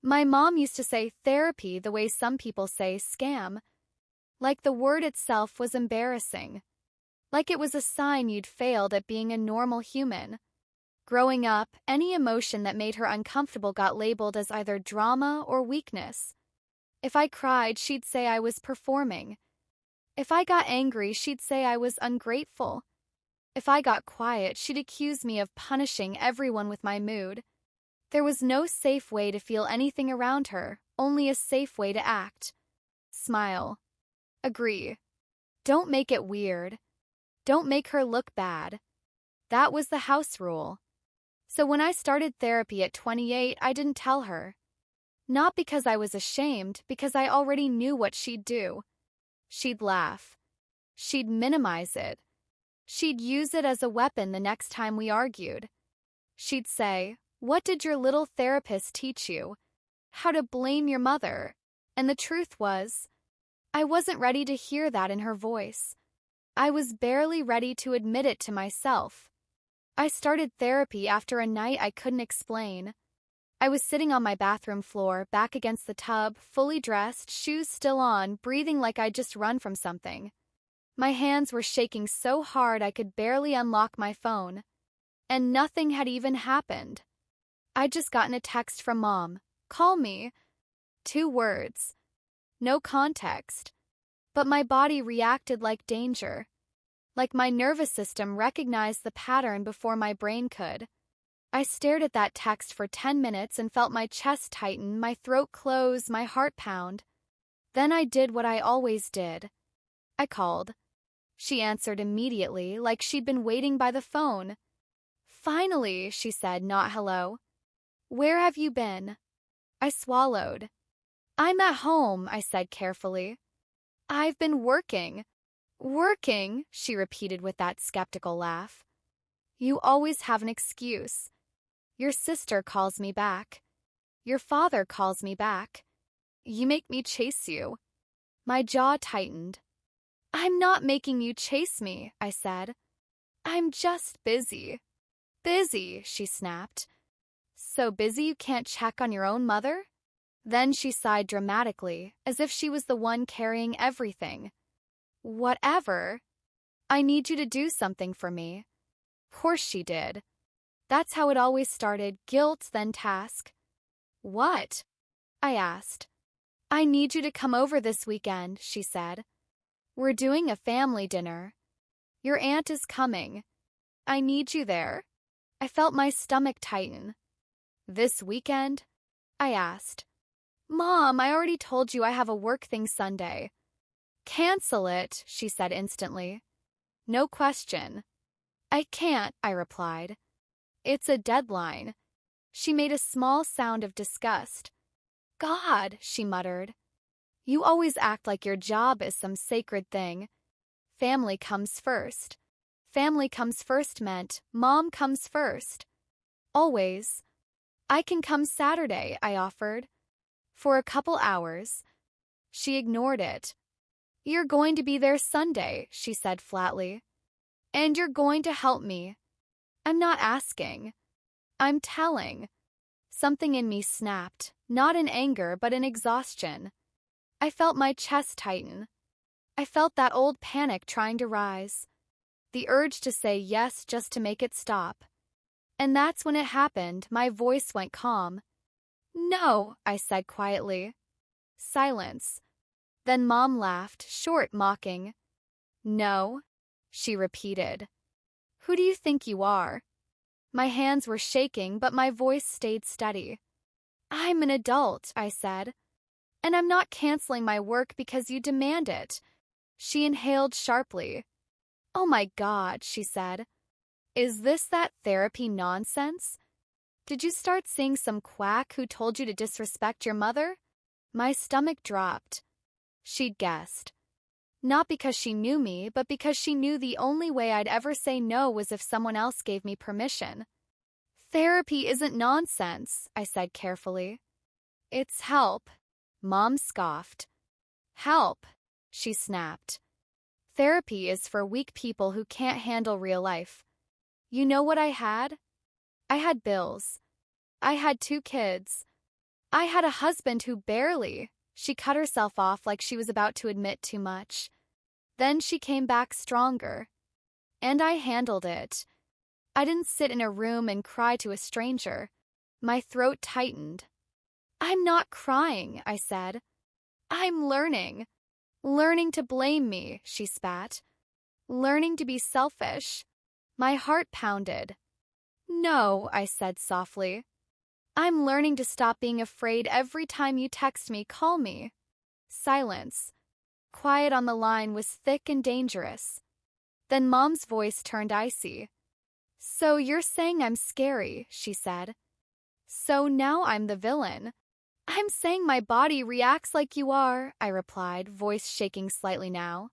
My mom used to say therapy the way some people say scam, like the word itself was embarrassing, like it was a sign you'd failed at being a normal human. Growing up, any emotion that made her uncomfortable got labeled as either drama or weakness. If I cried, she'd say I was performing. If I got angry, she'd say I was ungrateful. If I got quiet, she'd accuse me of punishing everyone with my mood. There was no safe way to feel anything around her, only a safe way to act. Smile. Agree. Don't make it weird. Don't make her look bad. That was the house rule. So when I started therapy at 28, I didn't tell her. Not because I was ashamed, because I already knew what she'd do. She'd laugh. She'd minimize it. She'd use it as a weapon the next time we argued. She'd say, "What did your little therapist teach you? How to blame your mother?" And the truth was, I wasn't ready to hear that in her voice. I was barely ready to admit it to myself. I started therapy after a night I couldn't explain. I was sitting on my bathroom floor, back against the tub, fully dressed, shoes still on, breathing like I'd just run from something. My hands were shaking so hard I could barely unlock my phone. And nothing had even happened. I'd just gotten a text from Mom. "Call me." 2 words. No context. But my body reacted like danger. Like my nervous system recognized the pattern before my brain could. I stared at that text for 10 minutes and felt my chest tighten, my throat close, my heart pound. Then I did what I always did. I called. She answered immediately, like she'd been waiting by the phone. "Finally," she said, not hello. "Where have you been?" I swallowed. "I'm at home," I said carefully. "I've been working." "Working?" she repeated with that skeptical laugh. "You always have an excuse. Your sister calls me back. Your father calls me back. You make me chase you." My jaw tightened. "I'm not making you chase me," I said. "I'm just busy." "Busy," she snapped. "So busy you can't check on your own mother?" Then she sighed dramatically, as if she was the one carrying everything. "Whatever. I need you to do something for me." Course she did. That's how it always started, guilt, then task. "What?" I asked. "I need you to come over this weekend," she said. "We're doing a family dinner. Your aunt is coming. I need you there." I felt my stomach tighten. "This weekend?" I asked. "Mom, I already told you I have a work thing Sunday." "Cancel it," she said instantly. No question. "I can't," I replied. "It's a deadline." She made a small sound of disgust. "God," she muttered. "You always act like your job is some sacred thing. Family comes first." Family comes first meant Mom comes first. Always. "I can come Saturday," I offered. "For a couple hours." She ignored it. "You're going to be there Sunday," she said flatly. "And you're going to help me." I'm not asking. I'm telling. Something in me snapped, not in anger but in exhaustion. I felt my chest tighten. I felt that old panic trying to rise. The urge to say yes just to make it stop. And that's when it happened. My voice went calm. "No," I said quietly. Silence. Then Mom laughed, short, mocking. "No," she repeated. "Who do you think you are?" My hands were shaking, but my voice stayed steady. "I'm an adult," I said. "And I'm not canceling my work because you demand it." She inhaled sharply. "Oh my God," she said. "Is this that therapy nonsense? Did you start seeing some quack who told you to disrespect your mother?" My stomach dropped. She'd guessed. Not because she knew me, but because she knew the only way I'd ever say no was if someone else gave me permission. "Therapy isn't nonsense," I said carefully. "It's help," Mom scoffed. "Help," she snapped. "Therapy is for weak people who can't handle real life. You know what I had? I had bills. I had 2 kids. I had a husband who barely. She cut herself off like she was about to admit too much. Then she came back stronger. And I handled it. I didn't sit in a room and cry to a stranger. My throat tightened. I'm not crying, I said. I'm learning. Learning to blame me, she spat. Learning to be selfish. My heart pounded. No, I said softly. I'm learning to stop being afraid every time you text me, call me. Silence. Quiet on the line was thick and dangerous. Then Mom's voice turned icy. So you're saying I'm scary, she said. So now I'm the villain. I'm saying my body reacts like you are, I replied, voice shaking slightly now.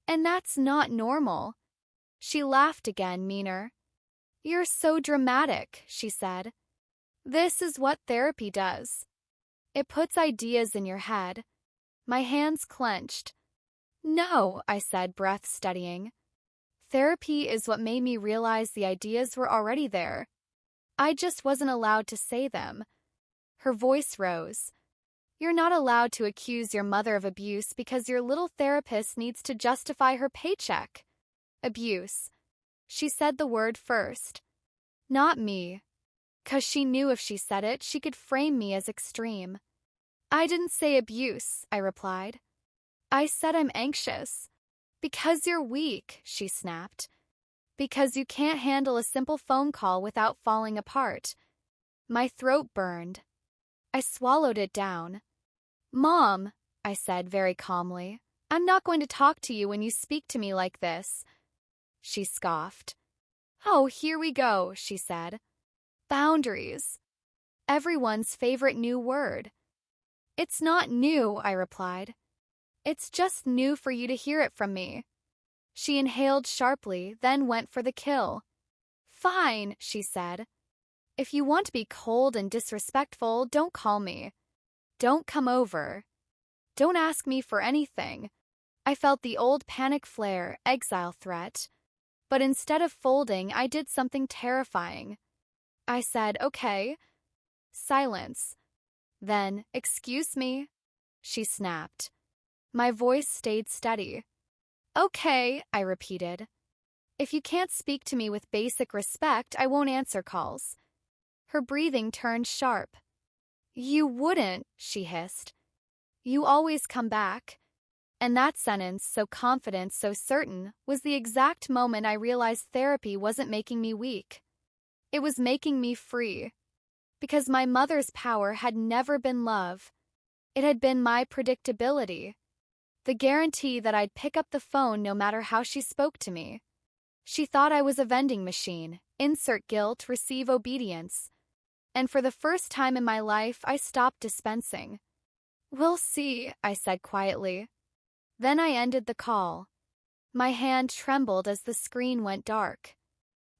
And that's not normal. She laughed again, meaner. You're so dramatic, she said. This is what therapy does. It puts ideas in your head. My hands clenched. No, I said, breath steadying. Therapy is what made me realize the ideas were already there. I just wasn't allowed to say them. Her voice rose. You're not allowed to accuse your mother of abuse because your little therapist needs to justify her paycheck. Abuse. She said the word first. Not me. 'Cause she knew if she said it, she could frame me as extreme. I didn't say abuse, I replied. I said I'm anxious. Because you're weak, she snapped. Because you can't handle a simple phone call without falling apart. My throat burned. I swallowed it down. Mom, I said very calmly, I'm not going to talk to you when you speak to me like this. She scoffed. Oh, here we go, she said. Boundaries. Everyone's favorite new word. It's not new, I replied. It's just new for you to hear it from me. She inhaled sharply, then went for the kill. Fine, she said. If you want to be cold and disrespectful, don't call me. Don't come over. Don't ask me for anything. I felt the old panic flare, exile threat. But instead of folding, I did something terrifying. I said, okay. Silence. Then, excuse me. She snapped. My voice stayed steady. Okay, I repeated. If you can't speak to me with basic respect, I won't answer calls. Her breathing turned sharp. You wouldn't, she hissed. You always come back. And that sentence, so confident, so certain, was the exact moment I realized therapy wasn't making me weak. It was making me free. Because my mother's power had never been love. It had been my predictability. The guarantee that I'd pick up the phone no matter how she spoke to me. She thought I was a vending machine. Insert guilt, receive obedience. And for the first time in my life, I stopped dispensing. We'll see, I said quietly. Then I ended the call. My hand trembled as the screen went dark.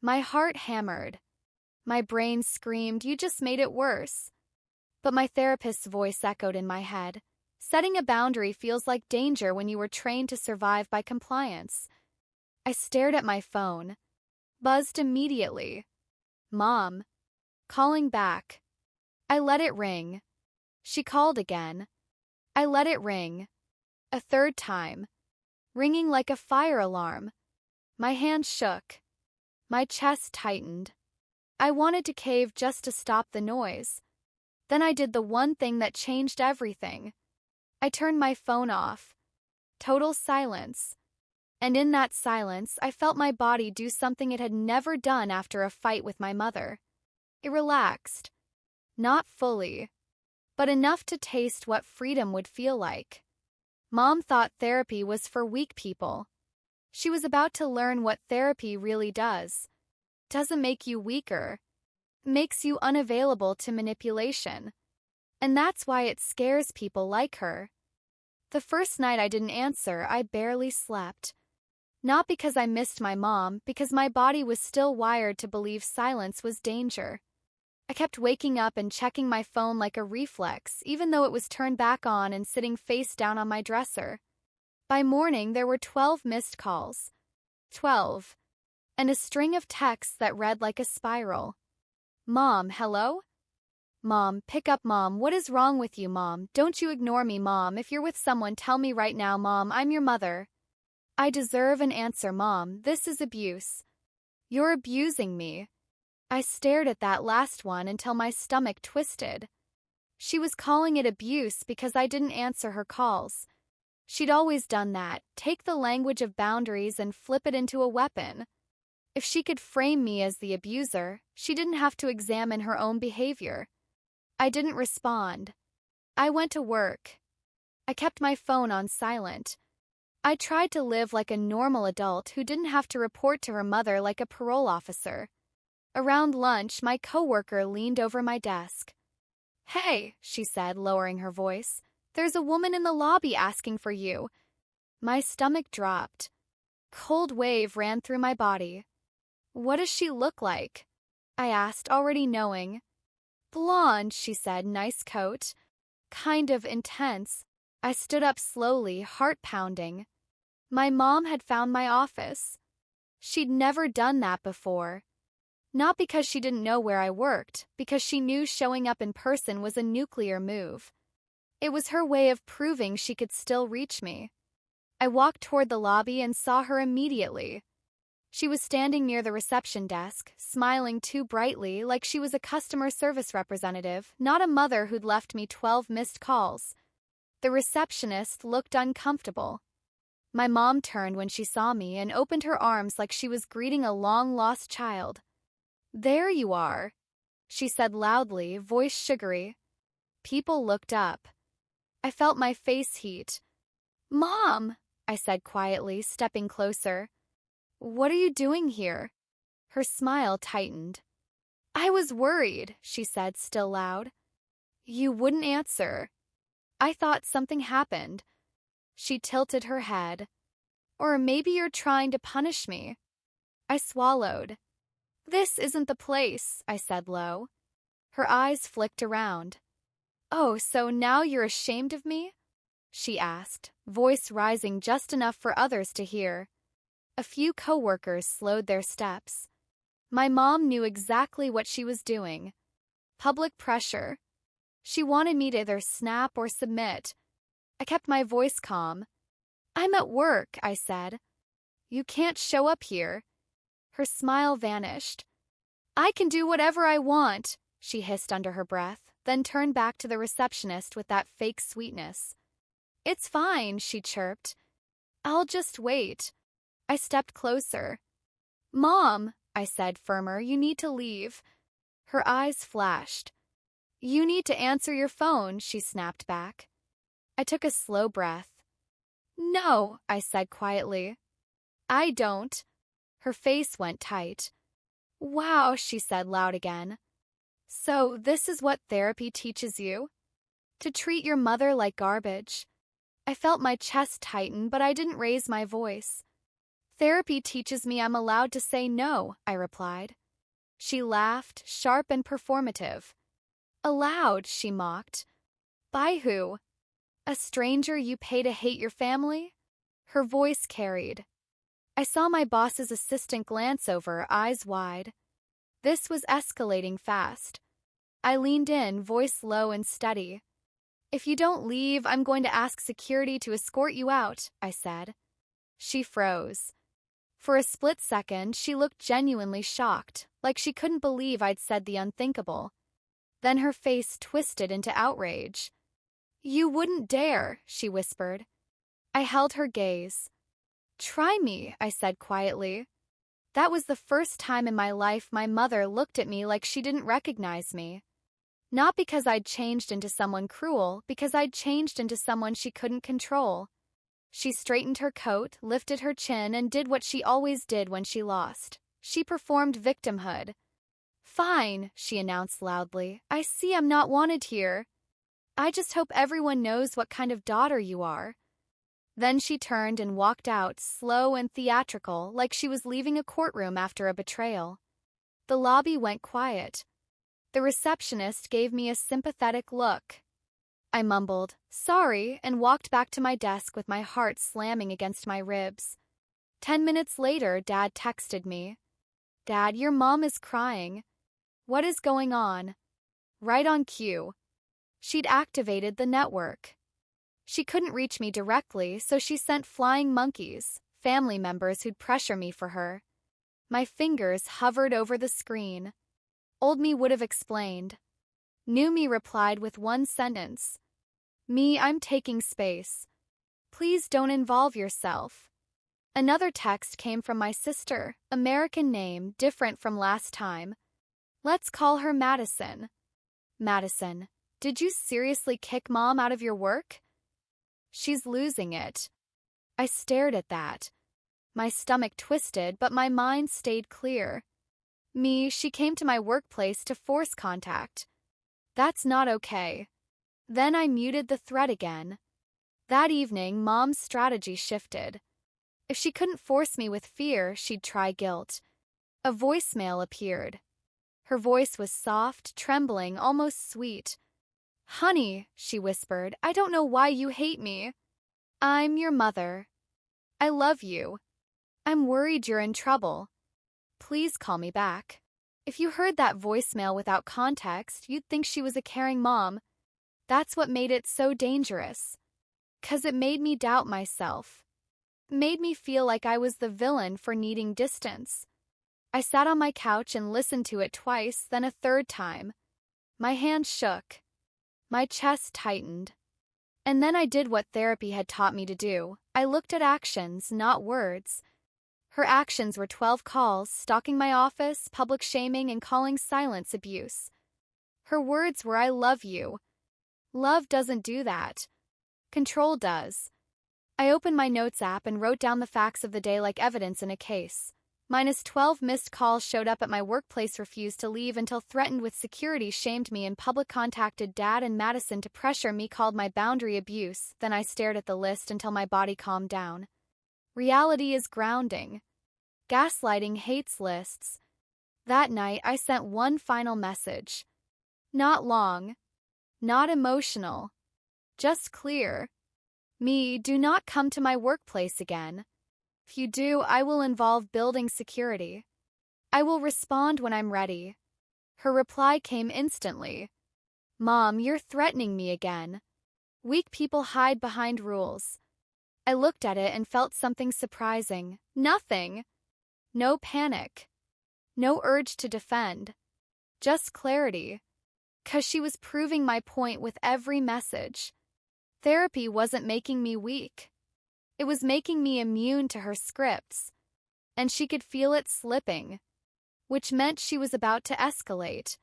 My heart hammered. My brain screamed, you just made it worse. But my therapist's voice echoed in my head. Setting a boundary feels like danger when you were trained to survive by compliance. I stared at my phone. Buzzed immediately. Mom. Calling back. I let it ring. She called again. I let it ring. A third time. Ringing like a fire alarm. My hand shook. My chest tightened. I wanted to cave just to stop the noise. Then I did the one thing that changed everything. I turned my phone off. Total silence. And in that silence, I felt my body do something it had never done after a fight with my mother. It relaxed. Not fully, but enough to taste what freedom would feel like. Mom thought therapy was for weak people. She was about to learn what therapy really does. Doesn't make you weaker. Makes you unavailable to manipulation. And that's why it scares people like her. The first night I didn't answer, I barely slept. Not because I missed my mom, because my body was still wired to believe silence was danger. I kept waking up and checking my phone like a reflex, even though it was turned back on and sitting face down on my dresser. By morning, there were 12 missed calls. 12. And a string of texts that read like a spiral. Mom, hello? Mom, pick up, Mom. What is wrong with you, Mom? Don't you ignore me, Mom. If you're with someone, tell me right now, Mom. I'm your mother. I deserve an answer, Mom. This is abuse. You're abusing me. I stared at that last one until my stomach twisted. She was calling it abuse because I didn't answer her calls. She'd always done that, take the language of boundaries and flip it into a weapon. If she could frame me as the abuser, she didn't have to examine her own behavior. I didn't respond. I went to work. I kept my phone on silent. I tried to live like a normal adult who didn't have to report to her mother like a parole officer. Around lunch, my coworker leaned over my desk. "Hey," she said, lowering her voice. "There's a woman in the lobby asking for you." My stomach dropped. Cold wave ran through my body. "What does she look like?" I asked, already knowing. "Blonde," she said, "nice coat." "Kind of intense." I stood up slowly, heart pounding. My mom had found my office. She'd never done that before. Not because she didn't know where I worked, because she knew showing up in person was a nuclear move. It was her way of proving she could still reach me. I walked toward the lobby and saw her immediately. She was standing near the reception desk, smiling too brightly like she was a customer service representative, not a mother who'd left me 12 missed calls. The receptionist looked uncomfortable. My mom turned when she saw me and opened her arms like she was greeting a long-lost child. "There you are," she said loudly, voice sugary. People looked up. I felt my face heat. "Mom," I said quietly, stepping closer. "What are you doing here?" Her smile tightened. "I was worried," she said, still loud. "You wouldn't answer. I thought something happened." She tilted her head. "Or maybe you're trying to punish me." I swallowed. "This isn't the place," I said low. Her eyes flicked around. "Oh, so now you're ashamed of me?" she asked, voice rising just enough for others to hear. A few coworkers slowed their steps. My mom knew exactly what she was doing. Public pressure. She wanted me to either snap or submit. I kept my voice calm. "I'm at work," I said. "You can't show up here." Her smile vanished. "I can do whatever I want," she hissed under her breath, then turned back to the receptionist with that fake sweetness. "It's fine," she chirped. "I'll just wait." I stepped closer. "Mom," I said, firmer, "you need to leave." Her eyes flashed. "You need to answer your phone," she snapped back. I took a slow breath. "No," I said quietly. "I don't." Her face went tight. "Wow," she said loud again. "So this is what therapy teaches you? To treat your mother like garbage?" I felt my chest tighten, but I didn't raise my voice. "Therapy teaches me I'm allowed to say no," I replied. She laughed, sharp and performative. "Allowed," she mocked. "By who? A stranger you pay to hate your family?" Her voice carried. I saw my boss's assistant glance over, eyes wide. This was escalating fast. I leaned in, voice low and steady. "If you don't leave, I'm going to ask security to escort you out," I said. She froze. For a split second, she looked genuinely shocked, like she couldn't believe I'd said the unthinkable. Then her face twisted into outrage. "You wouldn't dare," she whispered. I held her gaze. "Try me," I said quietly. That was the first time in my life my mother looked at me like she didn't recognize me. Not because I'd changed into someone cruel, because I'd changed into someone she couldn't control. She straightened her coat, lifted her chin, and did what she always did when she lost. She performed victimhood. "Fine," she announced loudly. "I see I'm not wanted here. I just hope everyone knows what kind of daughter you are." Then she turned and walked out, slow and theatrical, like she was leaving a courtroom after a betrayal. The lobby went quiet. The receptionist gave me a sympathetic look. I mumbled, "Sorry," and walked back to my desk with my heart slamming against my ribs. 10 minutes later, Dad texted me. "Dad, your mom is crying." "What is going on?" Right on cue. She'd activated the network. She couldn't reach me directly, so she sent flying monkeys, family members who'd pressure me for her. My fingers hovered over the screen. Old me would have explained. New me replied with one sentence. Me, I'm taking space. Please don't involve yourself. Another text came from my sister, American name, different from last time. Let's call her Madison. Madison, did you seriously kick Mom out of your work? She's losing it. I stared at that. My stomach twisted, but my mind stayed clear. Me, she came to my workplace to force contact. That's not okay. Then I muted the thread again. That evening, Mom's strategy shifted. If she couldn't force me with fear, she'd try guilt. A voicemail appeared. Her voice was soft, trembling, almost sweet. Honey, she whispered, I don't know why you hate me. I'm your mother. I love you. I'm worried you're in trouble. Please call me back. If you heard that voicemail without context, you'd think she was a caring mom. That's what made it so dangerous. 'Cause it made me doubt myself. Made me feel like I was the villain for needing distance. I sat on my couch and listened to it twice, then a third time. My hands shook. My chest tightened. And then I did what therapy had taught me to do. I looked at actions, not words. Her actions were 12 calls, stalking my office, public shaming, and calling silence abuse. Her words were, I love you. Love doesn't do that. Control does. I opened my notes app and wrote down the facts of the day like evidence in a case. -12 missed calls showed up at my workplace, refused to leave until threatened with security, shamed me in public, contacted Dad and Madison to pressure me, called my boundary abuse. Then I stared at the list until my body calmed down. Reality is grounding. Gaslighting hates lists. That night, I sent one final message. Not long. Not emotional. Just clear. Me, do not come to my workplace again. If you do, I will involve building security. I will respond when I'm ready. Her reply came instantly. Mom, you're threatening me again. Weak people hide behind rules. I looked at it and felt something surprising. Nothing. No panic. No urge to defend. Just clarity. 'Cause she was proving my point with every message. Therapy wasn't making me weak. It was making me immune to her scripts. And she could feel it slipping. Which meant she was about to escalate.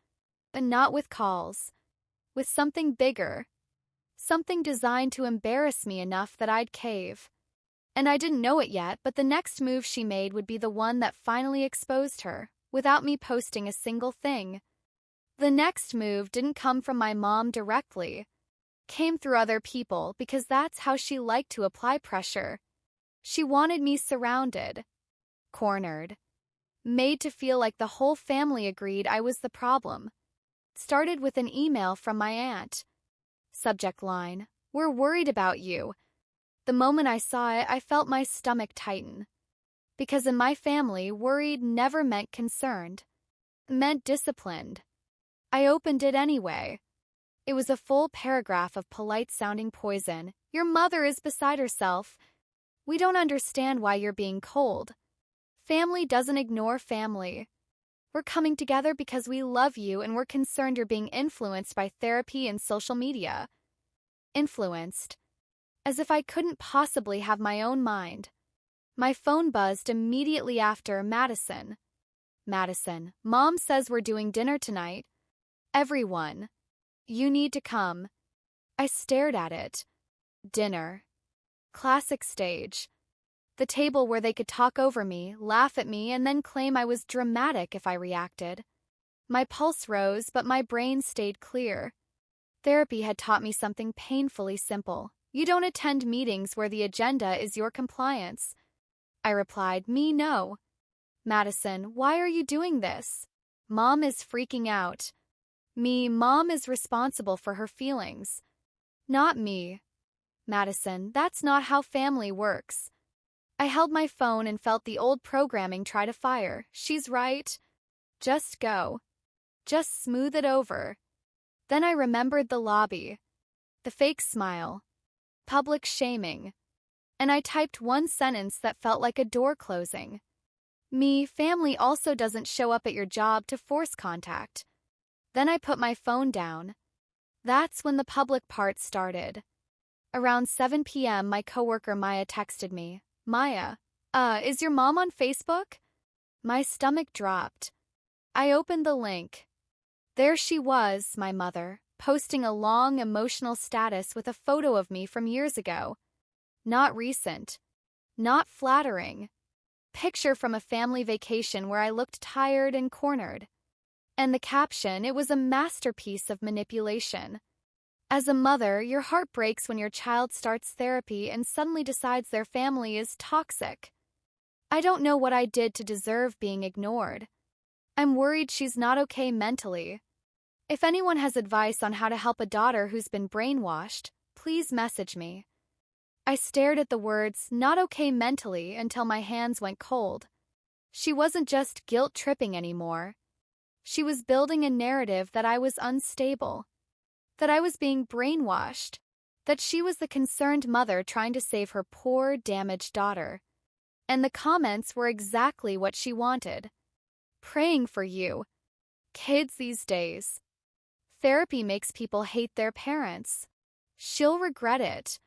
But not with calls. With something bigger. Something designed to embarrass me enough that I'd cave. And I didn't know it yet, but the next move she made would be the one that finally exposed her, without me posting a single thing. The next move didn't come from my mom directly. Came through other people, because that's how she liked to apply pressure. She wanted me surrounded. Cornered. Made to feel like the whole family agreed I was the problem. Started with an email from my aunt. Subject line, we're worried about you. The moment I saw it, I felt my stomach tighten. Because in my family, worried never meant concerned. It meant disciplined. I opened it anyway. It was a full paragraph of polite-sounding poison. Your mother is beside herself. We don't understand why you're being cold. Family doesn't ignore family. We're coming together because we love you and we're concerned you're being influenced by therapy and social media. Influenced. As if I couldn't possibly have my own mind. My phone buzzed immediately after. Madison. Madison, Mom says we're doing dinner tonight. Everyone. You need to come. I stared at it. Dinner. Classic stage. The table where they could talk over me, laugh at me, and then claim I was dramatic if I reacted. My pulse rose, but my brain stayed clear. Therapy had taught me something painfully simple. You don't attend meetings where the agenda is your compliance. I replied, me no. Madison, why are you doing this? Mom is freaking out. Me, Mom is responsible for her feelings. Not me. Madison, that's not how family works. I held my phone and felt the old programming try to fire. She's right. Just go. Just smooth it over. Then I remembered the lobby, the fake smile, public shaming, and I typed one sentence that felt like a door closing. Family also doesn't show up at your job to force contact. Then I put my phone down. That's when the public part started. Around 7 p.m., my coworker Maya texted me. Maya, is your mom on Facebook? My stomach dropped. I opened the link. There she was, my mother, posting a long, emotional status with a photo of me from years ago. Not recent. Not flattering. Picture from a family vacation where I looked tired and cornered. And the caption, it was a masterpiece of manipulation. As a mother, your heart breaks when your child starts therapy and suddenly decides their family is toxic. I don't know what I did to deserve being ignored. I'm worried she's not okay mentally. If anyone has advice on how to help a daughter who's been brainwashed, please message me. I stared at the words, not okay mentally, until my hands went cold. She wasn't just guilt-tripping anymore. She was building a narrative that I was unstable, that I was being brainwashed, that she was the concerned mother trying to save her poor, damaged daughter. And the comments were exactly what she wanted. Praying for you. Kids these days. Therapy makes people hate their parents. She'll regret it.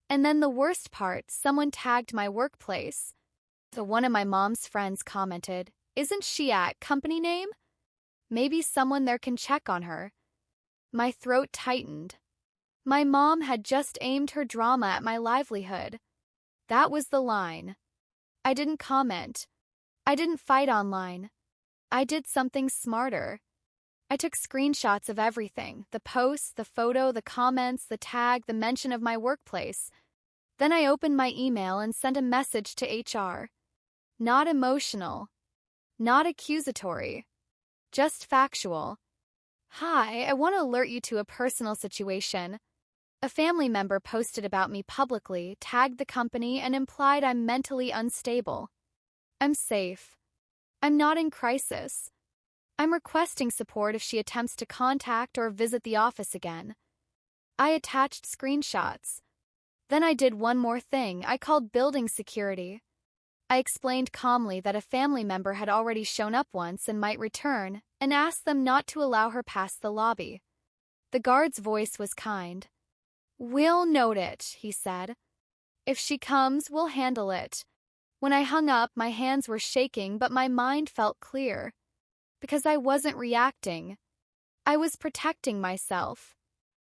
And then the worst part, someone tagged my workplace. So one of my mom's friends commented, "Isn't she at company name? Maybe someone there can check on her." My throat tightened. My mom had just aimed her drama at my livelihood. That was the line. I didn't comment. I didn't fight online. I did something smarter. I took screenshots of everything, the posts, the photo, the comments, the tag, the mention of my workplace. Then I opened my email and sent a message to HR. Not emotional. Not accusatory. Just factual. Hi, I want to alert you to a personal situation. A family member posted about me publicly, tagged the company, and implied I'm mentally unstable. I'm safe. I'm not in crisis. I'm requesting support if she attempts to contact or visit the office again. I attached screenshots. Then I did one more thing. I called building security. I explained calmly that a family member had already shown up once and might return, and asked them not to allow her past the lobby. The guard's voice was kind. "We'll note it," he said. "If she comes, we'll handle it." When I hung up, my hands were shaking, but my mind felt clear. Because I wasn't reacting. I was protecting myself.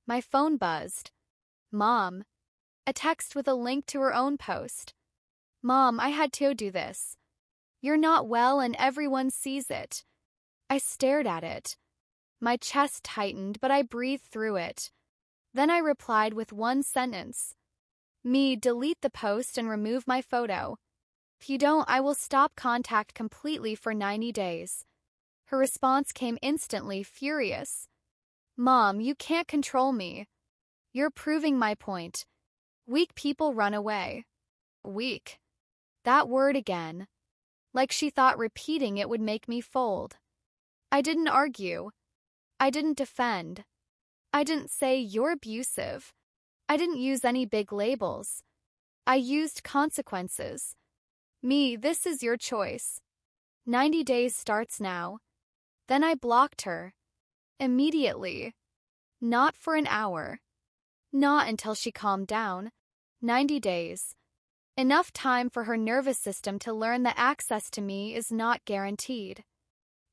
My phone buzzed. Mom. A text with a link to her own post. "Mom, I had to do this. You're not well and everyone sees it." I stared at it. My chest tightened, but I breathed through it. Then I replied with one sentence. Delete the post and remove my photo. If you don't, I will stop contact completely for 90 days. Her response came instantly, furious. "Mom, you can't control me. You're proving my point. Weak people run away." Weak. That word again. Like she thought repeating it would make me fold. I didn't argue. I didn't defend. I didn't say, "You're abusive." I didn't use any big labels. I used consequences. This is your choice. 90 days starts now. Then I blocked her. Immediately. Not for an hour. Not until she calmed down. 90 days. Enough time for her nervous system to learn that access to me is not guaranteed.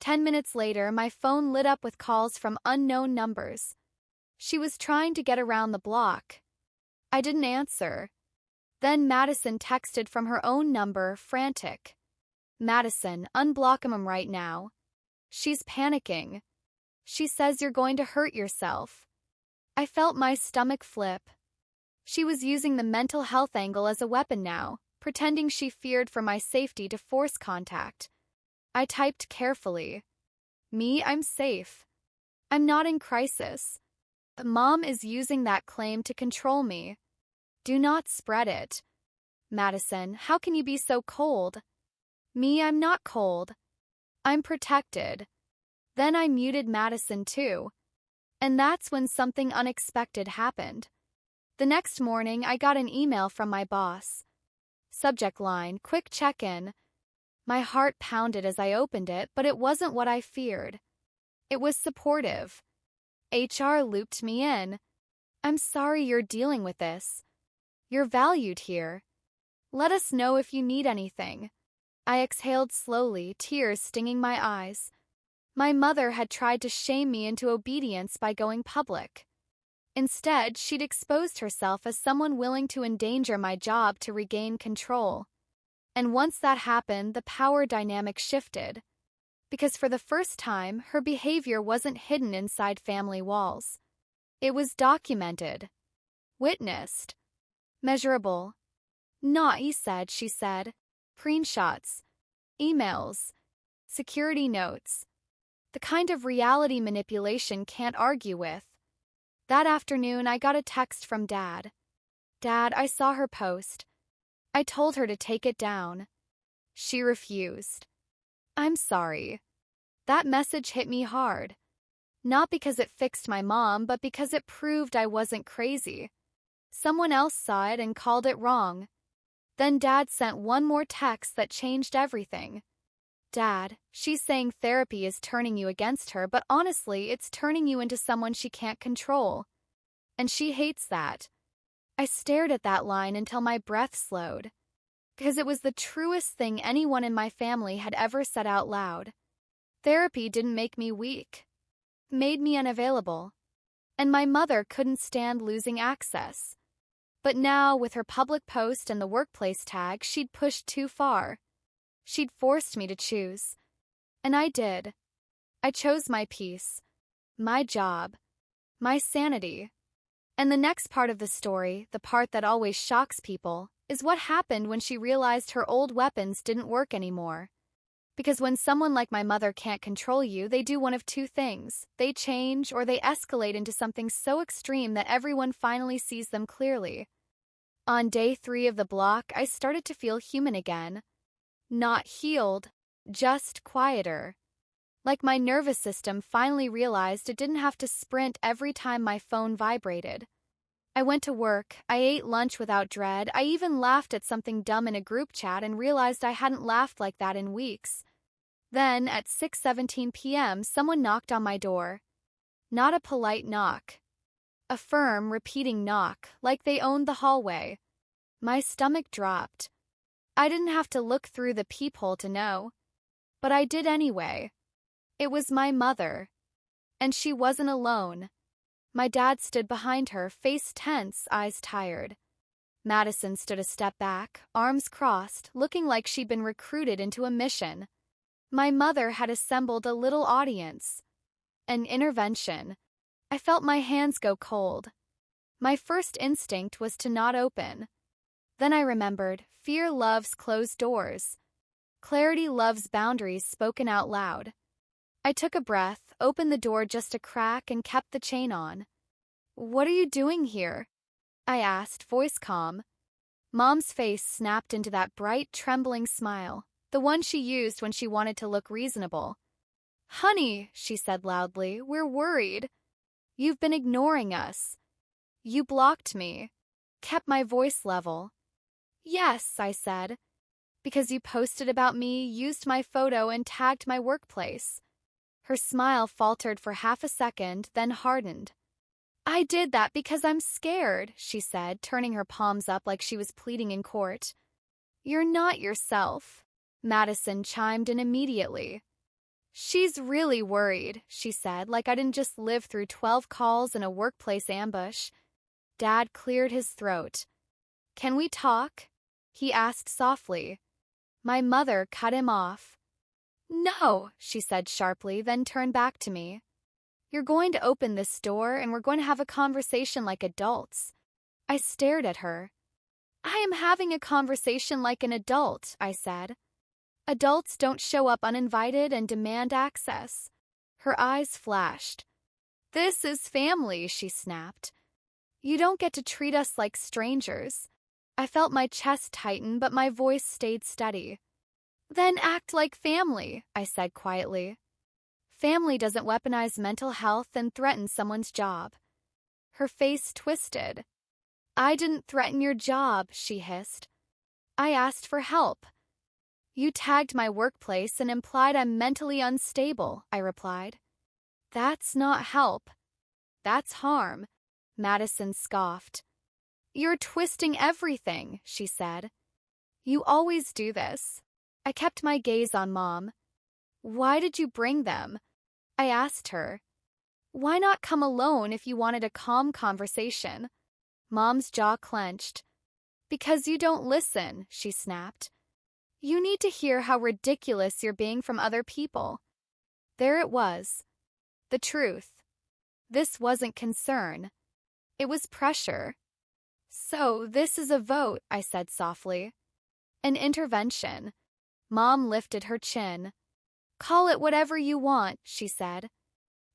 10 minutes later, my phone lit up with calls from unknown numbers. She was trying to get around the block. I didn't answer. Then Madison texted from her own number, frantic. "Madison, unblock him right now. She's panicking. She says you're going to hurt yourself." I felt my stomach flip. She was using the mental health angle as a weapon now, pretending she feared for my safety to force contact. I typed carefully. I'm safe. I'm not in crisis. Mom is using that claim to control me. Do not spread it. Madison, how can you be so cold? I'm not cold. I'm protected. Then I muted Madison too. And that's when something unexpected happened. The next morning, I got an email from my boss. Subject line, quick check-in. My heart pounded as I opened it, but it wasn't what I feared. It was supportive. HR looped me in. I'm sorry you're dealing with this. You're valued here. Let us know if you need anything. I exhaled slowly, tears stinging my eyes. My mother had tried to shame me into obedience by going public. Instead, she'd exposed herself as someone willing to endanger my job to regain control. And once that happened, the power dynamic shifted. Because for the first time, her behavior wasn't hidden inside family walls. It was documented, witnessed, measurable. Not he said, she said. Screenshots, emails, security notes. The kind of reality manipulation can't argue with. That afternoon, I got a text from Dad. Dad, I saw her post. I told her to take it down. She refused. I'm sorry. That message hit me hard. Not because it fixed my mom, but because it proved I wasn't crazy. Someone else saw it and called it wrong. Then Dad sent one more text that changed everything. Dad, she's saying therapy is turning you against her, but honestly, it's turning you into someone she can't control. And she hates that. I stared at that line until my breath slowed. Because it was the truest thing anyone in my family had ever said out loud. Therapy didn't make me weak. It made me unavailable. And my mother couldn't stand losing access. But now, with her public post and the workplace tag, she'd pushed too far. She'd forced me to choose. And I did. I chose my peace, my job, my sanity. And the next part of the story, the part that always shocks people, is what happened when she realized her old weapons didn't work anymore. Because when someone like my mother can't control you, they do one of two things. They change or they escalate into something so extreme that everyone finally sees them clearly. On day 3 of the block, I started to feel human again. Not healed, just quieter. Like my nervous system finally realized it didn't have to sprint every time my phone vibrated. I went to work, I ate lunch without dread, I even laughed at something dumb in a group chat and realized I hadn't laughed like that in weeks. Then, at 6:17 p.m., someone knocked on my door. Not a polite knock. A firm, repeating knock, like they owned the hallway. My stomach dropped. I didn't have to look through the peephole to know. But I did anyway. It was my mother. And she wasn't alone. My dad stood behind her, face tense, eyes tired. Madison stood a step back, arms crossed, looking like she'd been recruited into a mission. My mother had assembled a little audience. An intervention. I felt my hands go cold. My first instinct was to not open. Then I remembered, fear loves closed doors. Clarity loves boundaries spoken out loud. I took a breath, opened the door just a crack, and kept the chain on. What are you doing here? I asked, voice calm. Mom's face snapped into that bright, trembling smile, the one she used when she wanted to look reasonable. Honey, she said loudly, we're worried. You've been ignoring us. You blocked me. Kept my voice level. Yes, I said. Because you posted about me, used my photo, and tagged my workplace. Her smile faltered for half a second, then hardened. I did that because I'm scared, she said, turning her palms up like she was pleading in court. You're not yourself, Madison chimed in immediately. She's really worried, she said, like I didn't just live through 12 calls and a workplace ambush. Dad cleared his throat. Can we talk? He asked softly. My mother cut him off. No, she said sharply, then turned back to me. You're going to open this door and we're going to have a conversation like adults. I stared at her. I am having a conversation like an adult, I said. Adults don't show up uninvited and demand access. Her eyes flashed. This is family, she snapped. You don't get to treat us like strangers. I felt my chest tighten, but my voice stayed steady. Then act like family, I said quietly. family doesn't weaponize mental health and threaten someone's job. Her face twisted. I didn't threaten your job, she hissed. I asked for help. You tagged my workplace and implied I'm mentally unstable, I replied. That's not help. That's harm, Madison scoffed. You're twisting everything, she said. You always do this. I kept my gaze on Mom. Why did you bring them? I asked her. Why not come alone if you wanted a calm conversation? Mom's jaw clenched. Because you don't listen, she snapped. You need to hear how ridiculous you're being from other people. There it was. The truth. This wasn't concern. It was pressure. So, this is a vote, I said softly. An intervention. Mom lifted her chin. Call it whatever you want, she said.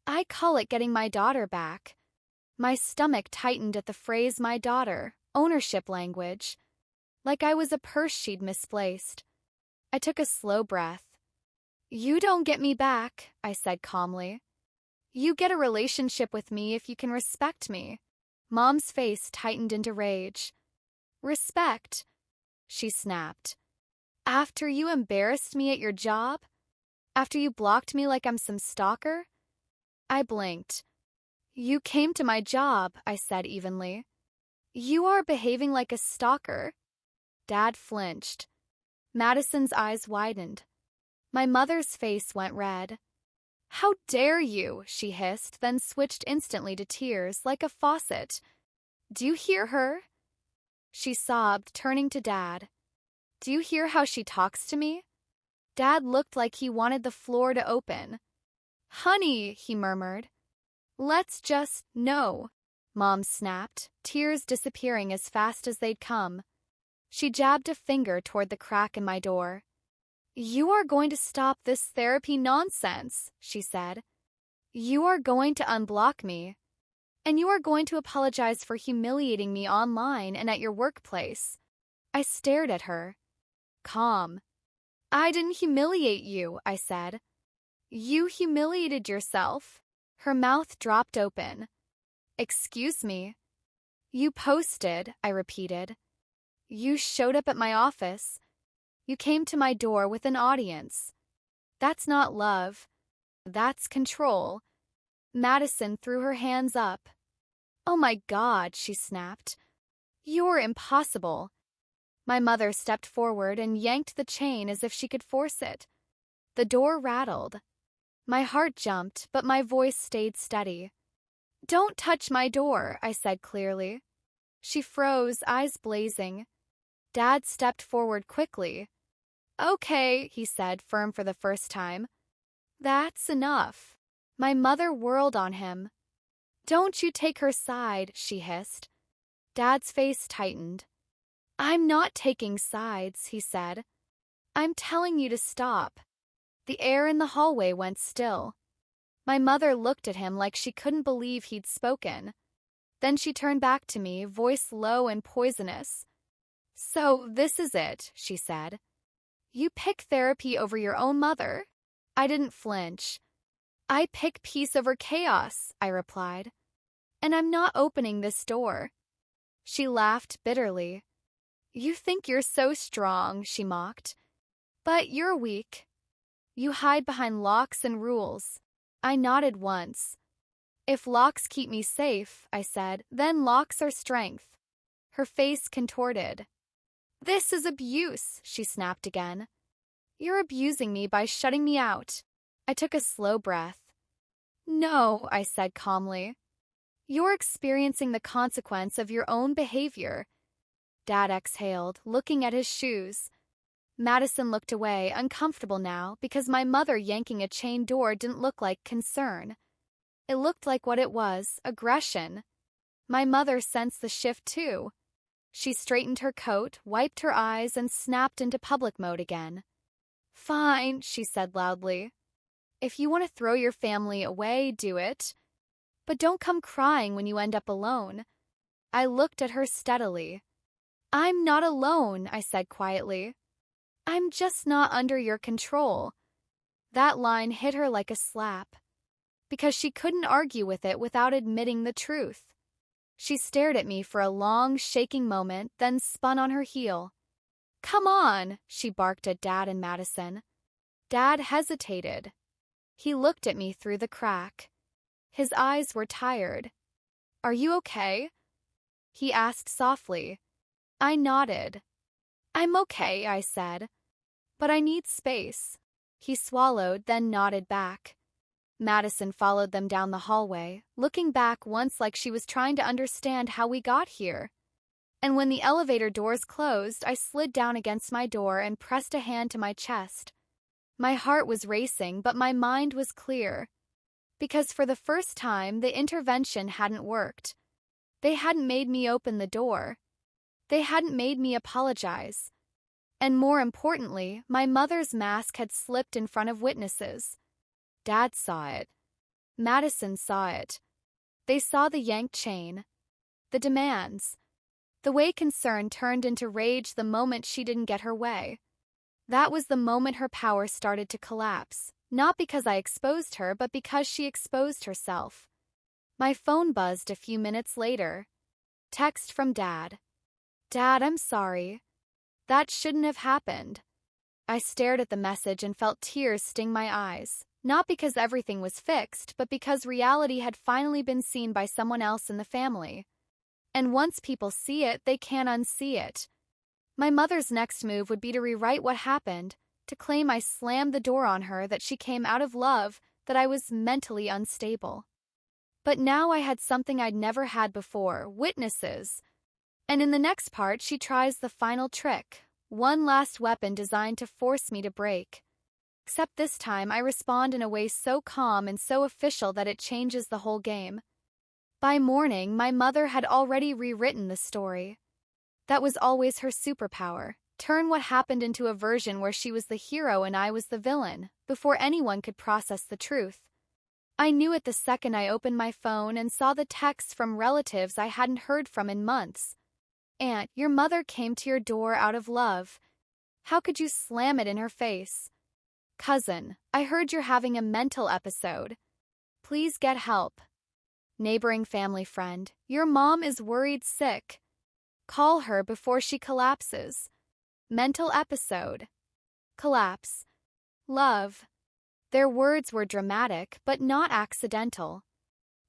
I call it getting my daughter back. My stomach tightened at the phrase my daughter, ownership language. Like I was a purse she'd misplaced. I took a slow breath. You don't get me back, I said calmly. You get a relationship with me if you can respect me. Mom's face tightened into rage. Respect, she snapped. After you embarrassed me at your job? After you blocked me like I'm some stalker? I blinked. You came to my job, I said evenly. You are behaving like a stalker. Dad flinched. Madison's eyes widened. My mother's face went red. How dare you, she hissed, then switched instantly to tears like a faucet. Do you hear her? She sobbed, turning to Dad. Do you hear how she talks to me? Dad looked like he wanted the floor to open. Honey, he murmured. Let's just, no. Mom snapped, tears disappearing as fast as they'd come. She jabbed a finger toward the crack in my door. You are going to stop this therapy nonsense, she said. You are going to unblock me. And you are going to apologize for humiliating me online and at your workplace. I stared at her. Calm. I didn't humiliate you, I said. You humiliated yourself. Her mouth dropped open. Excuse me. You posted, I repeated. You showed up at my office. You came to my door with an audience. That's not love. That's control. Madison threw her hands up. Oh my God, she snapped. You're impossible. My mother stepped forward and yanked the chain as if she could force it. The door rattled. My heart jumped, but my voice stayed steady. Don't touch my door, I said clearly. She froze, eyes blazing. Dad stepped forward quickly. Okay, he said, firm for the first time. That's enough. My mother whirled on him. Don't you take her side, she hissed. Dad's face tightened. I'm not taking sides, he said. I'm telling you to stop. The air in the hallway went still. My mother looked at him like she couldn't believe he'd spoken. Then she turned back to me, voice low and poisonous. So this is it, she said. You pick therapy over your own mother? I didn't flinch. I pick peace over chaos, I replied. And I'm not opening this door. She laughed bitterly. You think you're so strong, she mocked. But you're weak. You hide behind locks and rules. I nodded once. If locks keep me safe, I said, then locks are strength. Her face contorted. This is abuse, she snapped again. You're abusing me by shutting me out. I took a slow breath. No, I said calmly. You're experiencing the consequence of your own behavior. Dad exhaled, looking at his shoes. Madison looked away, uncomfortable now, because my mother yanking a chain door didn't look like concern. It looked like what it was, aggression. My mother sensed the shift too. She straightened her coat, wiped her eyes, and snapped into public mode again. Fine, she said loudly. If you want to throw your family away, do it. But don't come crying when you end up alone. I looked at her steadily. I'm not alone, I said quietly. I'm just not under your control. That line hit her like a slap, because she couldn't argue with it without admitting the truth. She stared at me for a long, shaking moment, then spun on her heel. "Come on," she barked at Dad and Madison. Dad hesitated. He looked at me through the crack. His eyes were tired. "Are you okay?" he asked softly. I nodded. "I'm okay," I said. "But I need space." He swallowed, then nodded back. Madison followed them down the hallway, looking back once like she was trying to understand how we got here. And when the elevator doors closed, I slid down against my door and pressed a hand to my chest. My heart was racing, but my mind was clear. Because for the first time, the intervention hadn't worked. They hadn't made me open the door. They hadn't made me apologize. And more importantly, my mother's mask had slipped in front of witnesses. Dad saw it. Madison saw it. They saw the yanked chain, the demands, the way concern turned into rage the moment she didn't get her way. That was the moment her power started to collapse, not because I exposed her, but because she exposed herself. My phone buzzed a few minutes later. Text from Dad. "Dad, I'm sorry. That shouldn't have happened." I stared at the message and felt tears sting my eyes, not because everything was fixed, but because reality had finally been seen by someone else in the family. And once people see it, they can't unsee it. My mother's next move would be to rewrite what happened, to claim I slammed the door on her, that she came out of love, that I was mentally unstable. But now I had something I'd never had before, witnesses. And in the next part, she tries the final trick, one last weapon designed to force me to break. Except this time, I respond in a way so calm and so official that it changes the whole game. By morning, my mother had already rewritten the story. That was always her superpower, turn what happened into a version where she was the hero and I was the villain, before anyone could process the truth. I knew it the second I opened my phone and saw the texts from relatives I hadn't heard from in months. "Aunt, your mother came to your door out of love. How could you slam it in her face?" "Cousin, I heard you're having a mental episode. Please get help." Neighboring family friend, "Your mom is worried sick. Call her before she collapses." Mental episode. Collapse. Love. Their words were dramatic, but not accidental.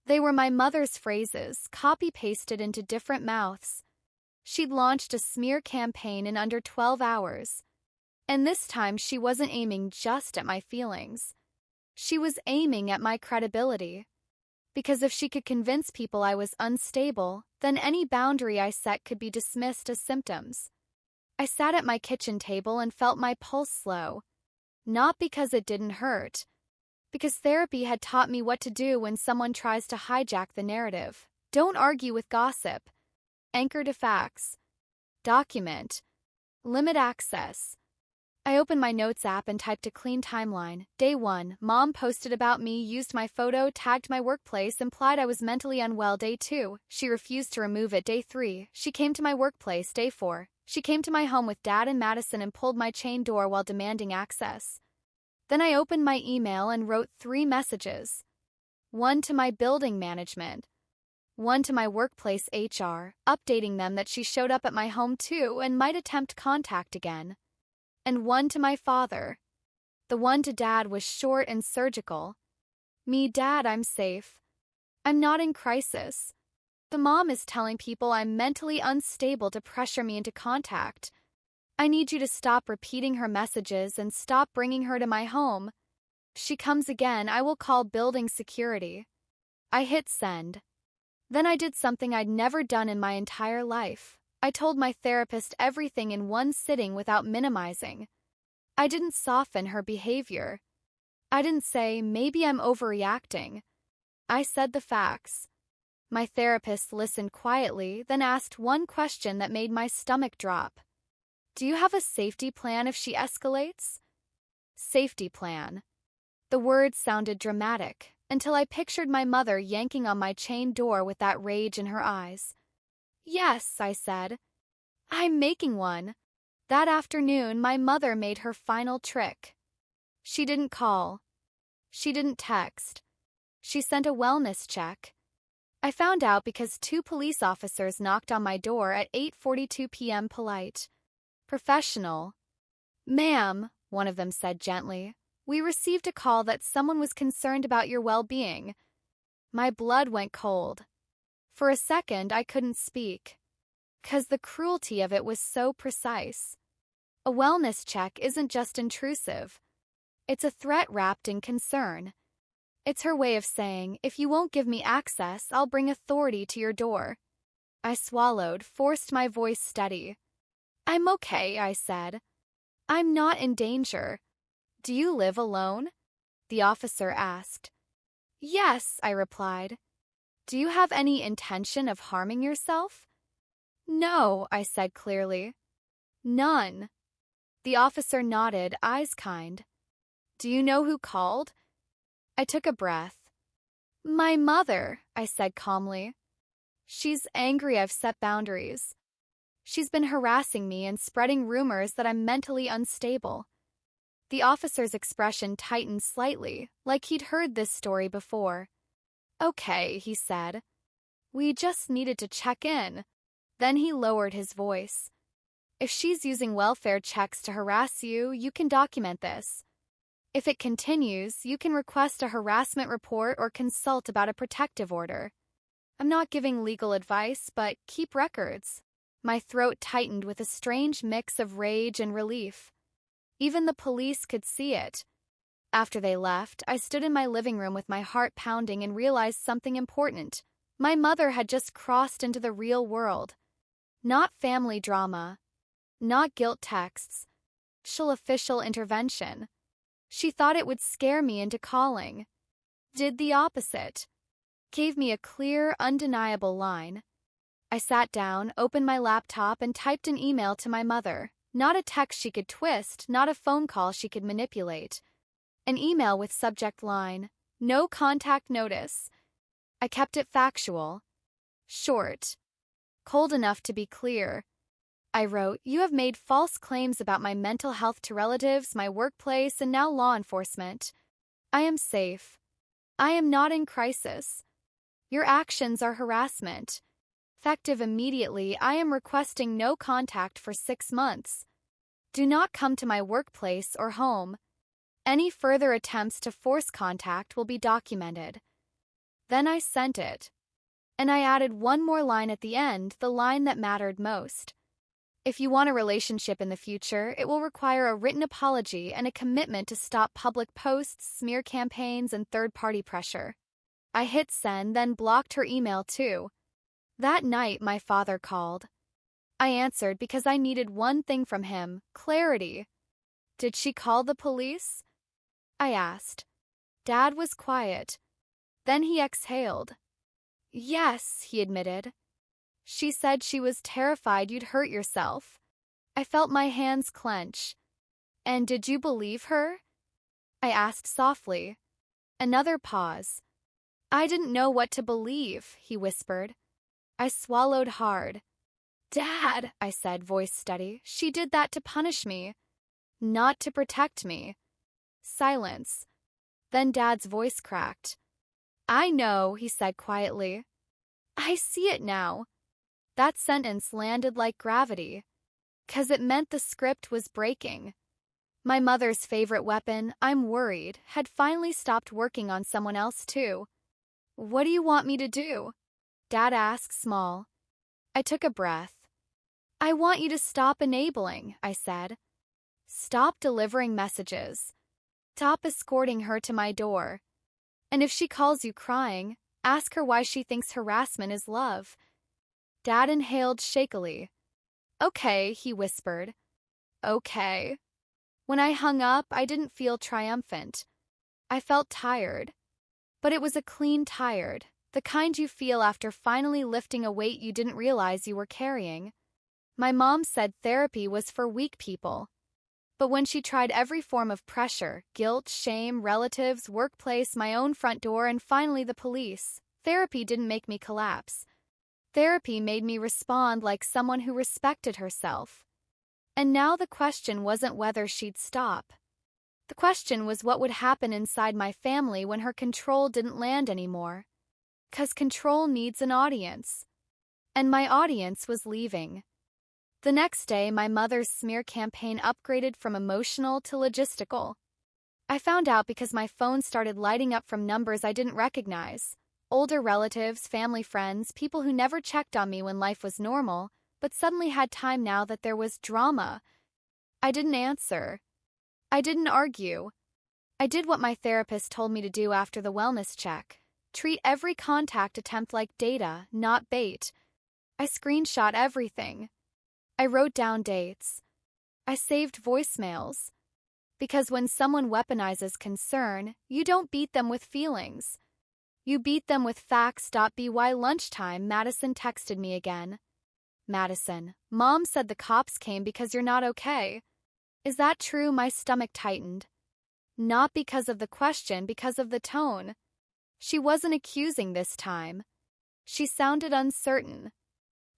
They were my mother's phrases, copy-pasted into different mouths. She'd launched a smear campaign in under 12 hours. And this time she wasn't aiming just at my feelings. She was aiming at my credibility. Because if she could convince people I was unstable, then any boundary I set could be dismissed as symptoms. I sat at my kitchen table and felt my pulse slow. Not because it didn't hurt. Because therapy had taught me what to do when someone tries to hijack the narrative. Don't argue with gossip. Anchor to facts. Document. Limit access. I opened my notes app and typed a clean timeline. Day 1, Mom posted about me, used my photo, tagged my workplace, implied I was mentally unwell. Day 2, she refused to remove it. Day 3, she came to my workplace. Day 4, she came to my home with Dad and Madison and pulled my chain door while demanding access. Then I opened my email and wrote 3 messages. One to my building management. One to my workplace HR, updating them that she showed up at my home too and might attempt contact again. And one to my father. The one to Dad was short and surgical. "Me, Dad, I'm safe. I'm not in crisis. The mom is telling people I'm mentally unstable to pressure me into contact. I need you to stop repeating her messages and stop bringing her to my home. If she comes again, I will call building security." I hit send. Then I did something I'd never done in my entire life. I told my therapist everything in one sitting without minimizing. I didn't soften her behavior. I didn't say, "Maybe I'm overreacting." I said the facts. My therapist listened quietly, then asked one question that made my stomach drop. "Do you have a safety plan if she escalates?" Safety plan. The words sounded dramatic, until I pictured my mother yanking on my chain door with that rage in her eyes. "Yes," I said. "I'm making one." That afternoon, my mother made her final trick. She didn't call. She didn't text. She sent a wellness check. I found out because 2 police officers knocked on my door at 8:42 p.m. polite. Professional. "Ma'am," one of them said gently, "we received a call that someone was concerned about your well-being." My blood went cold. For a second, I couldn't speak. 'Cause the cruelty of it was so precise. A wellness check isn't just intrusive. It's a threat wrapped in concern. It's her way of saying, if you won't give me access, I'll bring authority to your door. I swallowed, forced my voice steady. "I'm okay," I said. "I'm not in danger." "Do you live alone?" the officer asked. "Yes," I replied. "Do you have any intention of harming yourself?" "No," I said clearly. "None." The officer nodded, eyes kind. "Do you know who called?" I took a breath. "My mother," I said calmly. "She's angry I've set boundaries. She's been harassing me and spreading rumors that I'm mentally unstable." The officer's expression tightened slightly, like he'd heard this story before. "Okay," he said. "We just needed to check in." Then he lowered his voice. "If she's using welfare checks to harass you, you can document this. If it continues, you can request a harassment report or consult about a protective order. I'm not giving legal advice, but keep records." My throat tightened with a strange mix of rage and relief. Even the police could see it. After they left, I stood in my living room with my heart pounding and realized something important. My mother had just crossed into the real world. Not family drama. Not guilt texts. Actual official intervention. She thought it would scare me into calling. Did the opposite. Gave me a clear, undeniable line. I sat down, opened my laptop, and typed an email to my mother. Not a text she could twist, not a phone call she could manipulate. An email with subject line, "No contact notice." I kept it factual. Short. Cold enough to be clear. I wrote, "You have made false claims about my mental health to relatives, my workplace, and now law enforcement. I am safe. I am not in crisis. Your actions are harassment. Effective immediately, I am requesting no contact for 6 months. Do not come to my workplace or home. Any further attempts to force contact will be documented." Then I sent it. And I added one more line at the end, the line that mattered most. "If you want a relationship in the future, it will require a written apology and a commitment to stop public posts, smear campaigns, and third-party pressure." I hit send, then blocked her email too. That night, my father called. I answered because I needed one thing from him, clarity. "Did she call the police?" I asked. Dad was quiet. Then he exhaled. "Yes," he admitted. "She said she was terrified you'd hurt yourself." I felt my hands clench. "And did you believe her?" I asked softly. Another pause. "I didn't know what to believe," he whispered. I swallowed hard. "Dad," I said, voice steady, "she did that to punish me, not to protect me." Silence. Then Dad's voice cracked. "I know," he said quietly. "I see it now." That sentence landed like gravity, 'cause it meant the script was breaking. My mother's favorite weapon, "I'm worried," had finally stopped working on someone else too. "What do you want me to do?" Dad asked, small. I took a breath. "I want you to stop enabling," I said. "Stop delivering messages. Stop escorting her to my door. And if she calls you crying, ask her why she thinks harassment is love." Dad inhaled shakily. "Okay," he whispered. "Okay." When I hung up, I didn't feel triumphant. I felt tired. But it was a clean tired, the kind you feel after finally lifting a weight you didn't realize you were carrying. My mom said therapy was for weak people. But when she tried every form of pressure, guilt, shame, relatives, workplace, my own front door, and finally the police, therapy didn't make me collapse. Therapy made me respond like someone who respected herself. And now the question wasn't whether she'd stop. The question was what would happen inside my family when her control didn't land anymore. 'Cause control needs an audience. And my audience was leaving. The next day, my mother's smear campaign upgraded from emotional to logistical. I found out because my phone started lighting up from numbers I didn't recognize. Older relatives, family friends, people who never checked on me when life was normal, but suddenly had time now that there was drama. I didn't answer. I didn't argue. I did what my therapist told me to do after the wellness check. Treat every contact attempt like data, not bait. I screenshot everything. I wrote down dates. I saved voicemails. Because when someone weaponizes concern, you don't beat them with feelings. You beat them with facts. By lunchtime, Madison texted me again. Madison, Mom said the cops came because you're not okay. Is that true? My stomach tightened. Not because of the question, because of the tone. She wasn't accusing this time. She sounded uncertain.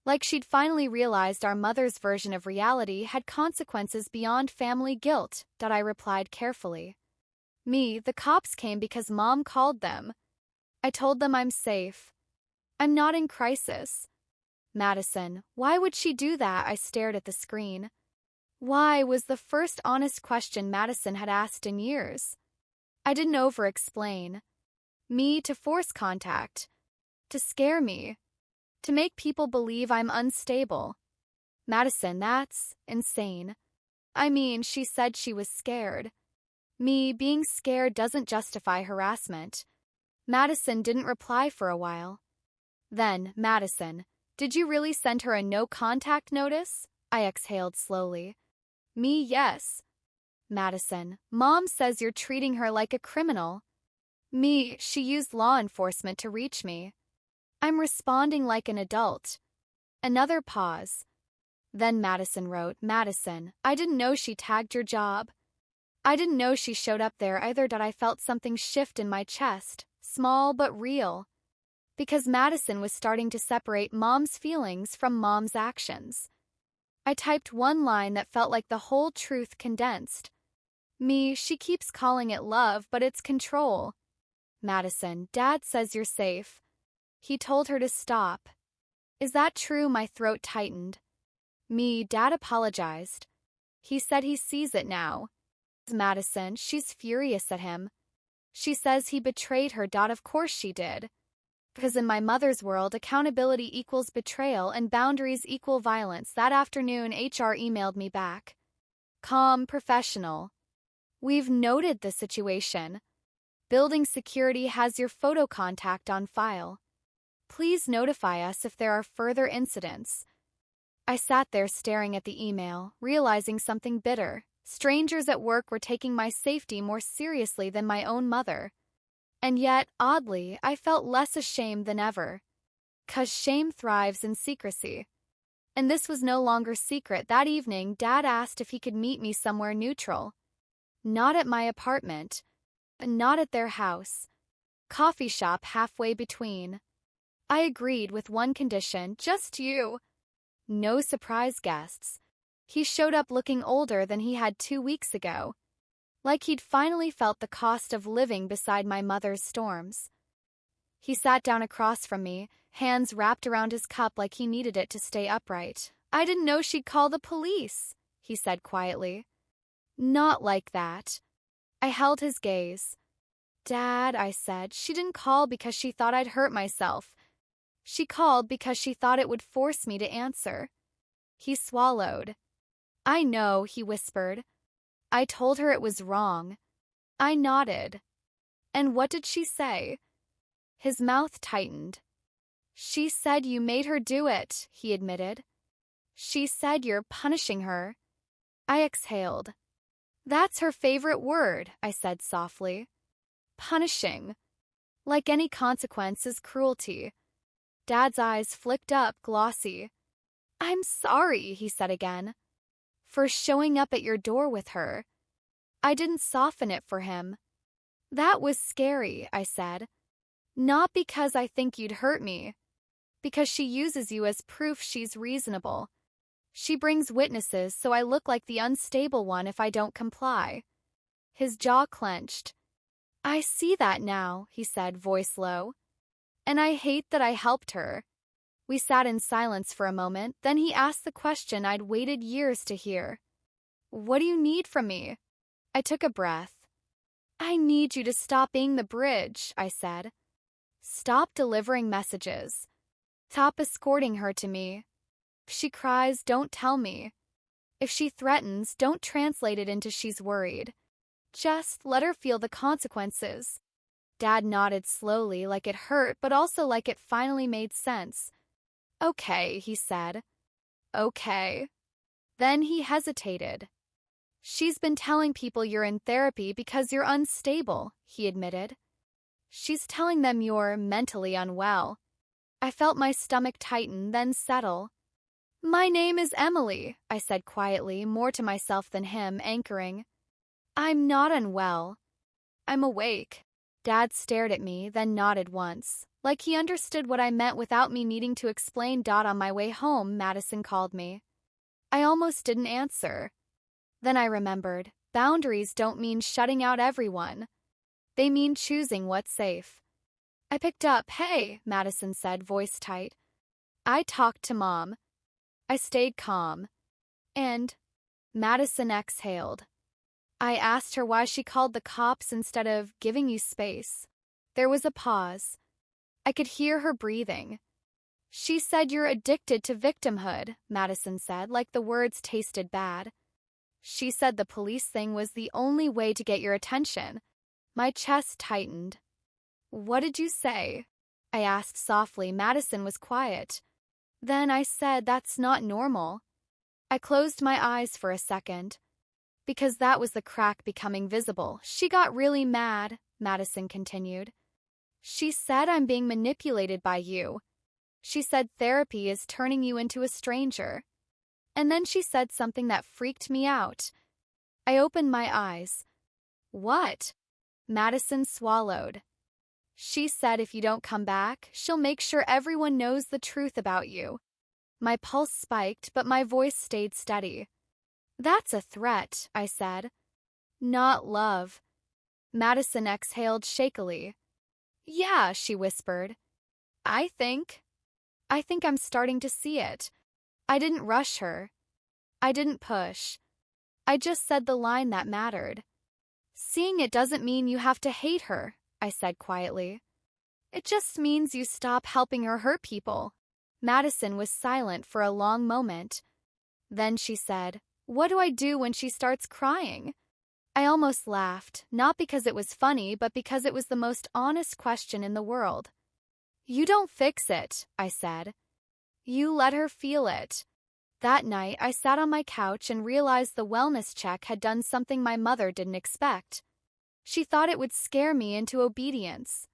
Like she'd finally realized our mother's version of reality had consequences beyond family guilt. I replied carefully. The cops came because Mom called them. I told them I'm safe. I'm not in crisis. Madison, why would she do that? I stared at the screen. Why was the first honest question Madison had asked in years. I didn't over-explain. To force contact. To scare me. To make people believe I'm unstable. Madison, that's insane. I mean, she said she was scared. Being scared doesn't justify harassment. Madison didn't reply for a while. Then, Madison, did you really send her a no-contact notice? I exhaled slowly. Yes. Madison, Mom says you're treating her like a criminal. She used law enforcement to reach me. I'm responding like an adult. Another pause. Then Madison wrote, Madison, I didn't know she tagged your job. I didn't know she showed up there either. I felt something shift in my chest, small but real. Because Madison was starting to separate Mom's feelings from Mom's actions. I typed one line that felt like the whole truth condensed. She keeps calling it love, but it's control. Madison, Dad says you're safe. He told her to stop. Is that true? My throat tightened. Dad apologized. He said he sees it now. Madison, she's furious at him. She says he betrayed her. Of course she did. Because in my mother's world, accountability equals betrayal and boundaries equal violence. That afternoon, HR emailed me back. Calm, professional. We've noted the situation. Building security has your photo contact on file. Please notify us if there are further incidents. I sat there staring at the email, realizing something bitter. Strangers at work were taking my safety more seriously than my own mother. And yet, oddly, I felt less ashamed than ever. 'Cause shame thrives in secrecy. And this was no longer secret. That evening, Dad asked if he could meet me somewhere neutral. Not at my apartment. Not at their house. Coffee shop halfway between. I agreed with one condition, just you. No surprise guests. He showed up looking older than he had 2 weeks ago. Like he'd finally felt the cost of living beside my mother's storms. He sat down across from me, hands wrapped around his cup like he needed it to stay upright. I didn't know she'd call the police, he said quietly. Not like that. I held his gaze. Dad, I said, she didn't call because she thought I'd hurt myself. She called because she thought it would force me to answer. He swallowed. I know, he whispered. I told her it was wrong. I nodded. And what did she say? His mouth tightened. She said you made her do it, he admitted. She said you're punishing her. I exhaled. That's her favorite word, I said softly. Punishing. Like any consequence is cruelty. Dad's eyes flicked up, glossy. I'm sorry, he said again. For showing up at your door with her. I didn't soften it for him. That was scary, I said. Not because I think you'd hurt me. Because she uses you as proof she's reasonable. She brings witnesses so I look like the unstable one if I don't comply. His jaw clenched. I see that now, he said, voice low. And I hate that I helped her. We sat in silence for a moment, then he asked the question I'd waited years to hear. What do you need from me? I took a breath. I need you to stop being the bridge, I said. Stop delivering messages. Stop escorting her to me. If she cries, don't tell me. If she threatens, don't translate it into she's worried. Just let her feel the consequences. Dad nodded slowly, like it hurt, but also like it finally made sense. Okay, he said. Okay. Then he hesitated. She's been telling people you're in therapy because you're unstable, he admitted. She's telling them you're mentally unwell. I felt my stomach tighten, then settle. My name is Emily, I said quietly, more to myself than him, anchoring. I'm not unwell. I'm awake. Dad stared at me, then nodded once. Like he understood what I meant without me needing to explain. On my way home, Madison called me. I almost didn't answer. Then I remembered, boundaries don't mean shutting out everyone. They mean choosing what's safe. I picked up. Hey, Madison said, voice tight. I talked to Mom. I stayed calm. And Madison exhaled. I asked her why she called the cops instead of giving you space. There was a pause. I could hear her breathing. She said you're addicted to victimhood, Madison said, like the words tasted bad. She said the police thing was the only way to get your attention. My chest tightened. What did you say? I asked softly. Madison was quiet. Then I said that's not normal. I closed my eyes for a second. Because that was the crack becoming visible. She got really mad, Madison continued. She said I'm being manipulated by you. She said therapy is turning you into a stranger. And then she said something that freaked me out. I opened my eyes. What? Madison swallowed. She said if you don't come back, she'll make sure everyone knows the truth about you. My pulse spiked, but my voice stayed steady. That's a threat, I said. Not love. Madison exhaled shakily. Yeah, she whispered. I think I'm starting to see it. I didn't rush her. I didn't push. I just said the line that mattered. Seeing it doesn't mean you have to hate her, I said quietly. It just means you stop helping her hurt people. Madison was silent for a long moment. Then she said, What do I do when she starts crying? I almost laughed, not because it was funny, but because it was the most honest question in the world. You don't fix it, I said. You let her feel it. That night, I sat on my couch and realized the wellness check had done something my mother didn't expect. She thought it would scare me into obedience.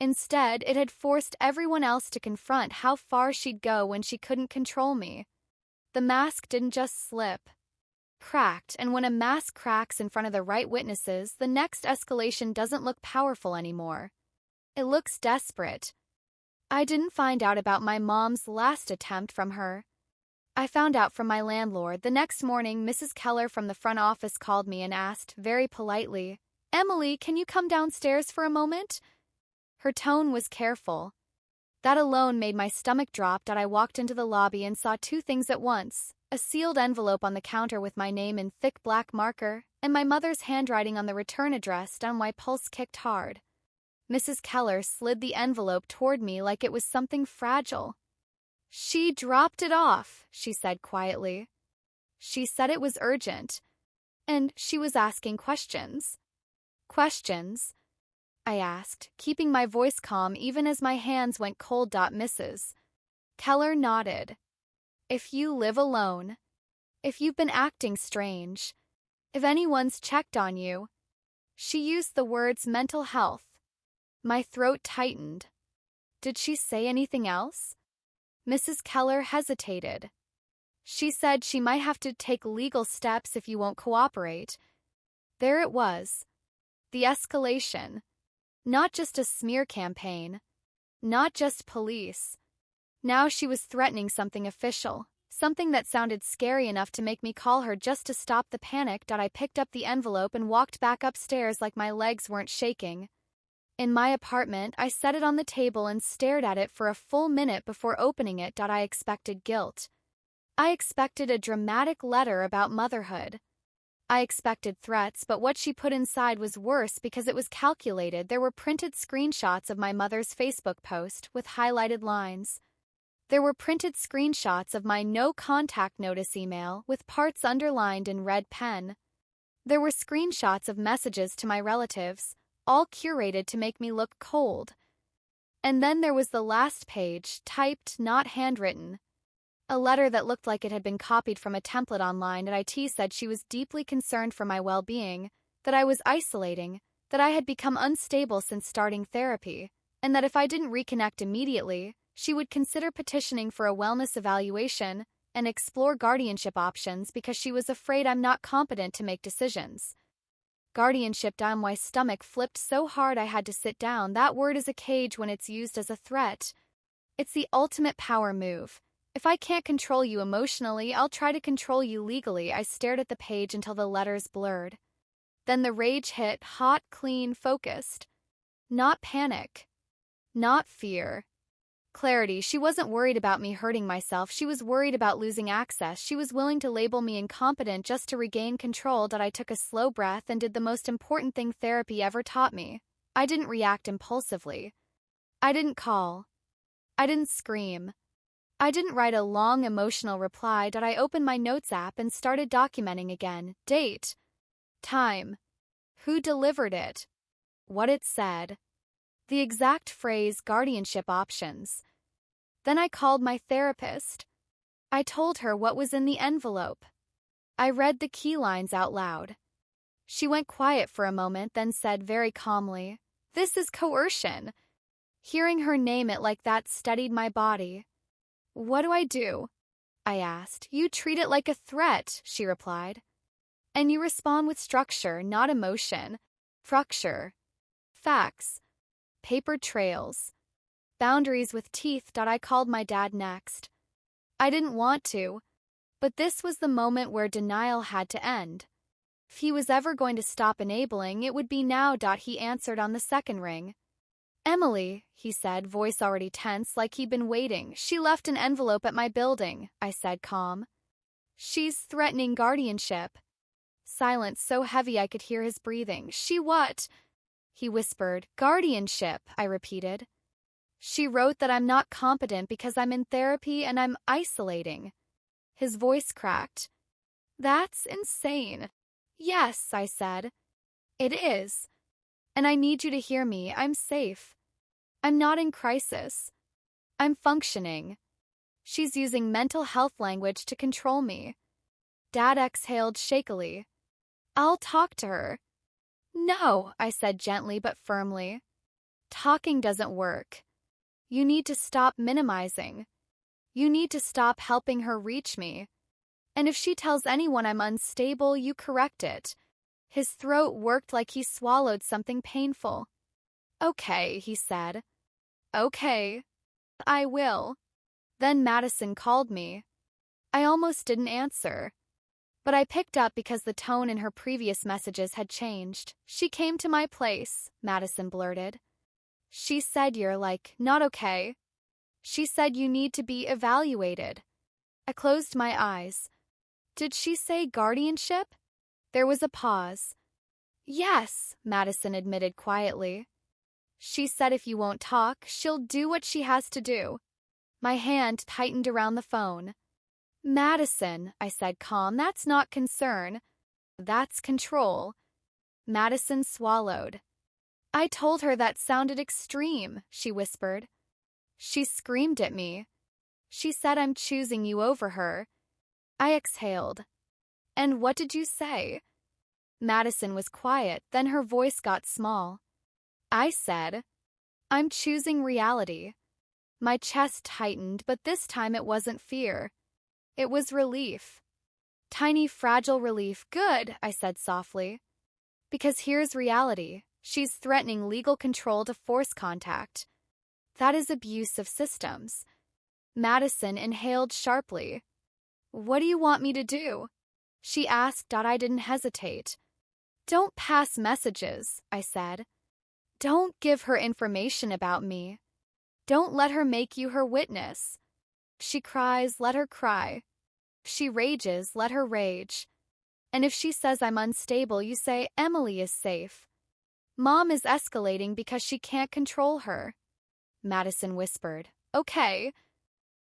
Instead, it had forced everyone else to confront how far she'd go when she couldn't control me. The mask didn't just slip. Cracked, and when a mask cracks in front of the right witnesses, the next escalation doesn't look powerful anymore. It looks desperate. I didn't find out about my mom's last attempt from her. I found out from my landlord. The next morning, Mrs. Keller from the front office called me and asked, very politely, Emily, can you come downstairs for a moment? Her tone was careful. That alone made my stomach drop. I walked into the lobby and saw two things at once. A sealed envelope on the counter with my name in thick black marker, and my mother's handwriting on the return address. My pulse kicked hard. Mrs. Keller slid the envelope toward me like it was something fragile. She dropped it off, she said quietly. She said it was urgent, and she was asking questions. Questions? I asked, keeping my voice calm even as my hands went cold. Mrs. Keller nodded. If you live alone, if you've been acting strange, if anyone's checked on you. She used the words mental health. My throat tightened. Did she say anything else? Mrs. Keller hesitated. She said she might have to take legal steps if you won't cooperate. There it was. The escalation. Not just a smear campaign. Not just police. Now she was threatening something official. Something that sounded scary enough to make me call her just to stop the panic. I picked up the envelope and walked back upstairs like my legs weren't shaking. In my apartment, I set it on the table and stared at it for a full minute before opening it. I expected guilt. I expected a dramatic letter about motherhood. I expected threats, but what she put inside was worse because it was calculated. There were printed screenshots of my mother's Facebook post with highlighted lines. There were printed screenshots of my no contact notice email with parts underlined in red pen. There were screenshots of messages to my relatives, all curated to make me look cold. And then there was the last page, typed, not handwritten. A letter that looked like it had been copied from a template online. And IT said she was deeply concerned for my well-being, that I was isolating, that I had become unstable since starting therapy, and that if I didn't reconnect immediately, she would consider petitioning for a wellness evaluation and explore guardianship options because she was afraid I'm not competent to make decisions. Guardianship. My stomach flipped so hard I had to sit down. That word is a cage when it's used as a threat. It's the ultimate power move. If I can't control you emotionally, I'll try to control you legally. I stared at the page until the letters blurred. Then the rage hit, hot, clean, focused. Not panic. Not fear. Clarity. She wasn't worried about me hurting myself. She was worried about losing access. She was willing to label me incompetent just to regain control. I took a slow breath and did the most important thing therapy ever taught me. I didn't react impulsively. I didn't call. I didn't scream. I didn't write a long emotional reply. I opened my notes app and started documenting again. Date. Time. Who delivered it. What it said. The exact phrase, guardianship options. Then I called my therapist. I told her what was in the envelope. I read the key lines out loud. She went quiet for a moment, then said very calmly, "This is coercion." Hearing her name it like that steadied my body. "What do I do?" I asked. "You treat it like a threat," she replied. "And you respond with structure, not emotion. Structure. Facts. Paper trails. Boundaries with teeth. I called my dad next. I didn't want to, but this was the moment where denial had to end. If he was ever going to stop enabling, it would be now. He answered on the second ring. "Emily," he said, voice already tense, like he'd been waiting. "She left an envelope at my building," I said, calm. "She's threatening guardianship." Silence so heavy I could hear his breathing. "She what?" He whispered. "Guardianship," I repeated. "She wrote that I'm not competent because I'm in therapy and I'm isolating." His voice cracked. "That's insane." "Yes," I said. "It is. And I need you to hear me. I'm safe. I'm not in crisis. I'm functioning. She's using mental health language to control me." Dad exhaled shakily. "I'll talk to her." "No," I said gently but firmly. "Talking doesn't work. You need to stop minimizing. You need to stop helping her reach me. And if she tells anyone I'm unstable, you correct it." His throat worked like he swallowed something painful. "Okay," he said. "Okay. I will." Then Madison called me. I almost didn't answer. But I picked up because the tone in her previous messages had changed. "She came to my place," Madison blurted. "She said you're not okay. She said you need to be evaluated." I closed my eyes. Did she say guardianship? There was a pause. "Yes," Madison admitted quietly. "She said if you won't talk, she'll do what she has to do." My hand tightened around the phone. "Madison," I said calm, "that's not concern. That's control." Madison swallowed. "I told her that sounded extreme," she whispered. "She screamed at me. She said I'm choosing you over her." I exhaled. "And what did you say?" Madison was quiet, then her voice got small. I said, "I'm choosing reality." My chest tightened, but this time it wasn't fear. It was relief. Tiny, fragile relief. "Good," I said softly. "Because here's reality. She's threatening legal control to force contact. That is abuse of systems." Madison inhaled sharply. What do you want me to do? She asked. I didn't hesitate. Don't pass messages, I said. Don't give her information about me. Don't let her make you her witness. If she cries, let her cry. If she rages, let her rage. And if she says I'm unstable, you say Emily is safe. Mom is escalating because she can't control her. Madison whispered. Okay.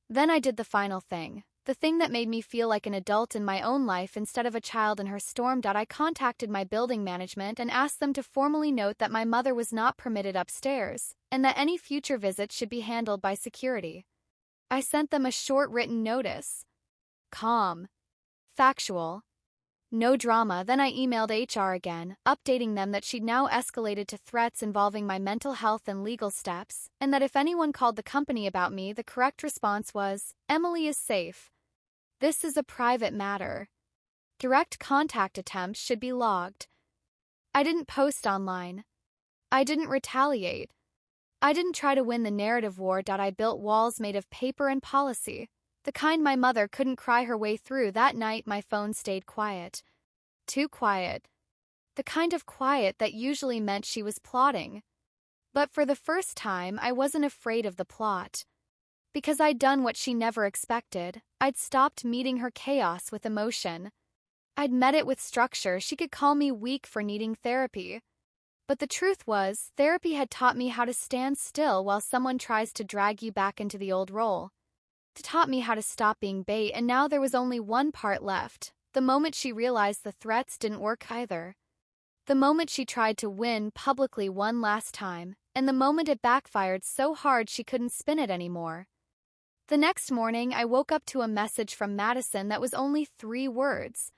Then I did the final thing. The thing that made me feel like an adult in my own life instead of a child in her storm. I contacted my building management and asked them to formally note that my mother was not permitted upstairs, and that any future visits should be handled by security. I sent them a short written notice. Calm. Factual. No drama. Then I emailed HR again, updating them that she'd now escalated to threats involving my mental health and legal steps, and that if anyone called the company about me, the correct response was, Emily is safe. This is a private matter. Direct contact attempts should be logged. I didn't post online. I didn't retaliate. I didn't try to win the narrative war. I built walls made of paper and policy, the kind my mother couldn't cry her way through. That night my phone stayed quiet. Too quiet. The kind of quiet that usually meant she was plotting. But for the first time, I wasn't afraid of the plot. Because I'd done what she never expected. I'd stopped meeting her chaos with emotion. I'd met it with structure. She could call me weak for needing therapy. But the truth was, therapy had taught me how to stand still while someone tries to drag you back into the old role. It taught me how to stop being bait, and now there was only one part left. The moment she realized the threats didn't work either. The moment she tried to win publicly one last time, and the moment it backfired so hard she couldn't spin it anymore. The next morning, I woke up to a message from Madison that was only 3 words.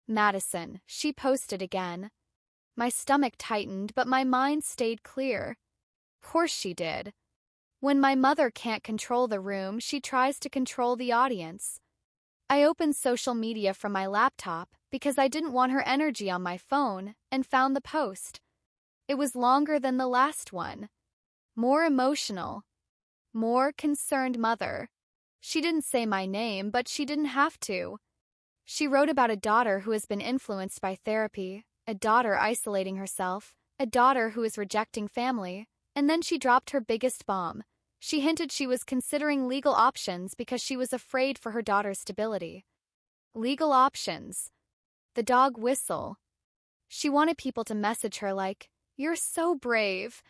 Madison, she posted again. My stomach tightened, but my mind stayed clear. Of course she did. When my mother can't control the room, she tries to control the audience. I opened social media from my laptop because I didn't want her energy on my phone and found the post. It was longer than the last one. More emotional. More concerned mother. She didn't say my name, but she didn't have to. She wrote about a daughter who has been influenced by therapy, a daughter isolating herself, a daughter who is rejecting family, and then she dropped her biggest bomb. She hinted she was considering legal options because she was afraid for her daughter's stability. Legal options. The dog whistle. She wanted people to message her like, "You're so brave."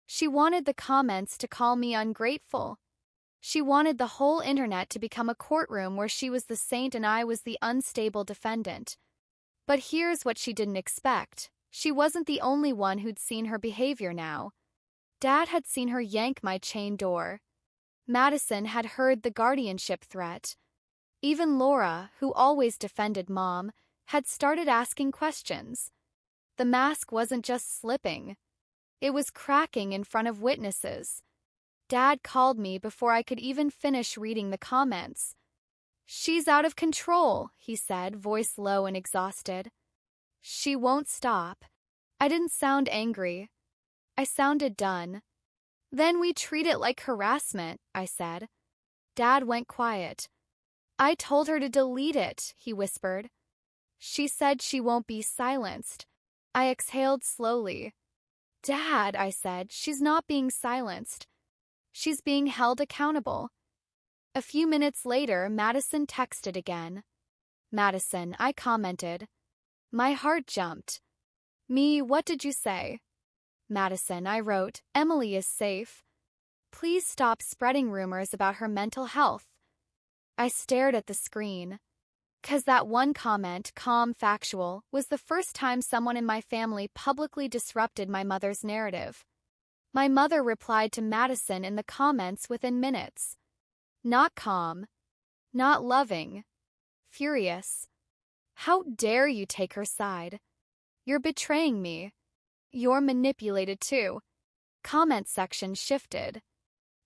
She wanted the comments to call me ungrateful. She wanted the whole internet to become a courtroom where she was the saint and I was the unstable defendant. But here's what she didn't expect. She wasn't the only one who'd seen her behavior now. Dad had seen her yank my chain door. Madison had heard the guardianship threat. Even Laura, who always defended Mom, had started asking questions. The mask wasn't just slipping. It was cracking in front of witnesses. Dad called me before I could even finish reading the comments. "She's out of control," he said, voice low and exhausted. "She won't stop." I didn't sound angry. I sounded done. "Then we treat it like harassment," I said. Dad went quiet. "I told her to delete it," he whispered. "She said she won't be silenced." I exhaled slowly. "Dad," I said, "she's not being silenced. She's being held accountable." A few minutes later, Madison texted again. "Madison," I commented. My heart jumped. "Me, what did you say?" "Madison," I wrote, "Emily is safe. Please stop spreading rumors about her mental health." I stared at the screen. 'Cause that one comment, calm, factual, was the first time someone in my family publicly disrupted my mother's narrative. My mother replied to Madison in the comments within minutes. Not calm. Not loving. Furious. "How dare you take her side? You're betraying me. You're manipulated too." Comment section shifted.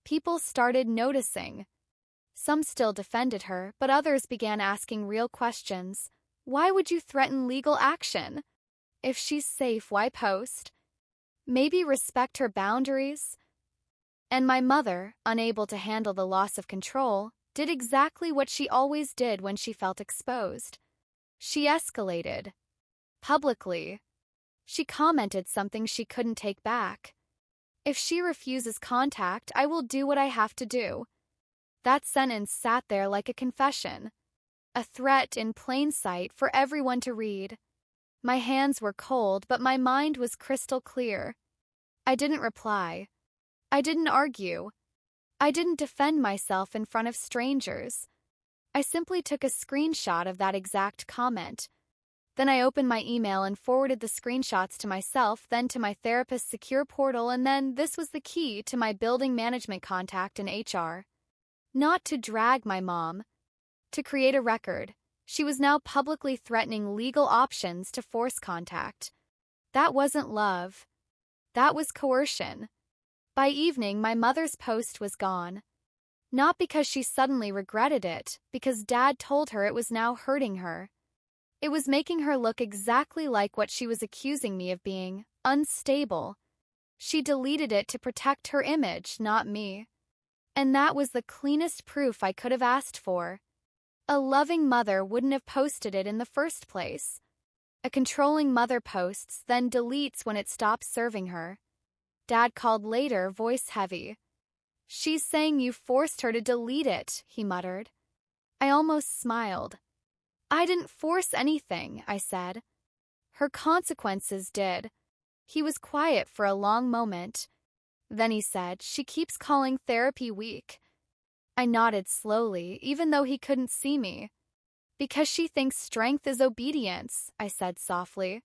People started noticing. Some still defended her, but others began asking real questions. Why would you threaten legal action? If she's safe, why post? Maybe respect her boundaries? And my mother, unable to handle the loss of control, did exactly what she always did when she felt exposed. She escalated. Publicly. She commented something she couldn't take back. If she refuses contact, I will do what I have to do. That sentence sat there like a confession. A threat in plain sight for everyone to read. My hands were cold, but my mind was crystal clear. I didn't reply. I didn't argue. I didn't defend myself in front of strangers. I simply took a screenshot of that exact comment. Then I opened my email and forwarded the screenshots to myself, then to my therapist's secure portal, and then this was the key to my building management contact in HR. Not to drag my mom. To create a record. She was now publicly threatening legal options to force contact. That wasn't love. That was coercion. By evening, my mother's post was gone. Not because she suddenly regretted it, because Dad told her it was now hurting her. It was making her look exactly like what she was accusing me of being, unstable. She deleted it to protect her image, not me. And that was the cleanest proof I could have asked for. A loving mother wouldn't have posted it in the first place. A controlling mother posts, then deletes when it stops serving her. Dad called later, voice heavy. "She's saying you forced her to delete it," he muttered. I almost smiled. "I didn't force anything," I said. "Her consequences did." He was quiet for a long moment. Then he said, "She keeps calling therapy weak." I nodded slowly, even though he couldn't see me. "Because she thinks strength is obedience," I said softly.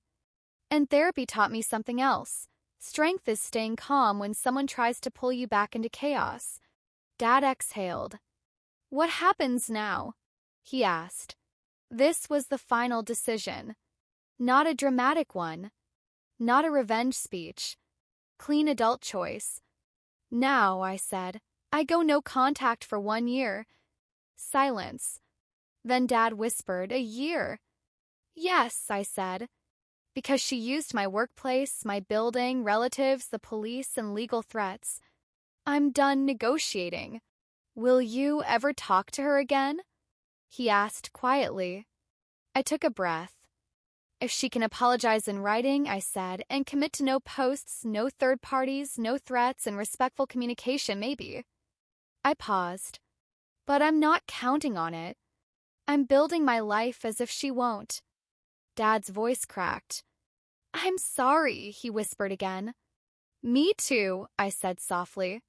"And therapy taught me something else. Strength is staying calm when someone tries to pull you back into chaos." Dad exhaled. "What happens now?" he asked. This was the final decision. Not a dramatic one. Not a revenge speech. Clean adult choice. "Now," I said, "I go no contact for 1 year." Silence. Then Dad whispered, "A year?" "Yes," I said. "Because she used my workplace, my building, relatives, the police, and legal threats. I'm done negotiating." "Will you ever talk to her again?" he asked quietly. I took a breath. "If she can apologize in writing," I said, "and commit to no posts, no third parties, no threats, and respectful communication, maybe." I paused. "But I'm not counting on it. I'm building my life as if she won't." Dad's voice cracked. "I'm sorry," he whispered again. "Me too," I said softly.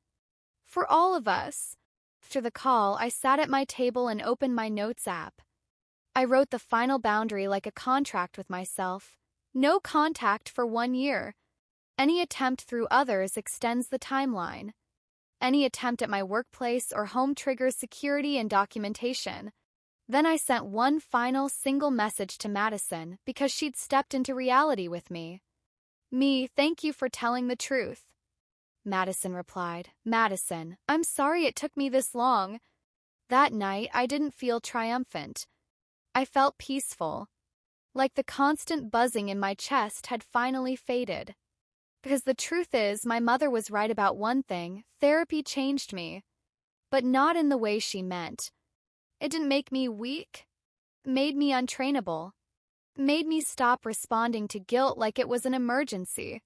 "For all of us." After the call, I sat at my table and opened my notes app. I wrote the final boundary like a contract with myself. No contact for 1 year. Any attempt through others extends the timeline. Any attempt at my workplace or home triggers security and documentation. Then I sent one final single message to Madison because she'd stepped into reality with me. "Me, thank you for telling the truth." Madison replied, "Madison, I'm sorry it took me this long." That night, I didn't feel triumphant. I felt peaceful. Like the constant buzzing in my chest had finally faded. Because the truth is, my mother was right about one thing: therapy changed me. But not in the way she meant. It didn't make me weak. It made me untrainable. It made me stop responding to guilt like it was an emergency.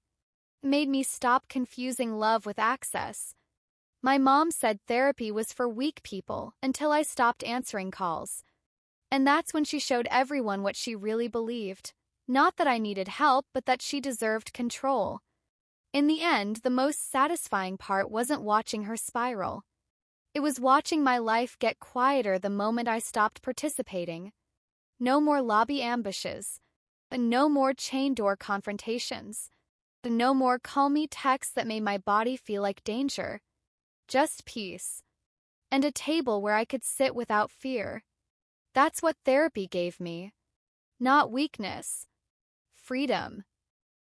It made me stop confusing love with access. My mom said therapy was for weak people until I stopped answering calls. And that's when she showed everyone what she really believed. Not that I needed help, but that she deserved control. In the end, the most satisfying part wasn't watching her spiral. It was watching my life get quieter the moment I stopped participating. No more lobby ambushes. No more chain door confrontations. No more call me texts that made my body feel like danger. Just peace. And a table where I could sit without fear. That's what therapy gave me. Not weakness. Freedom.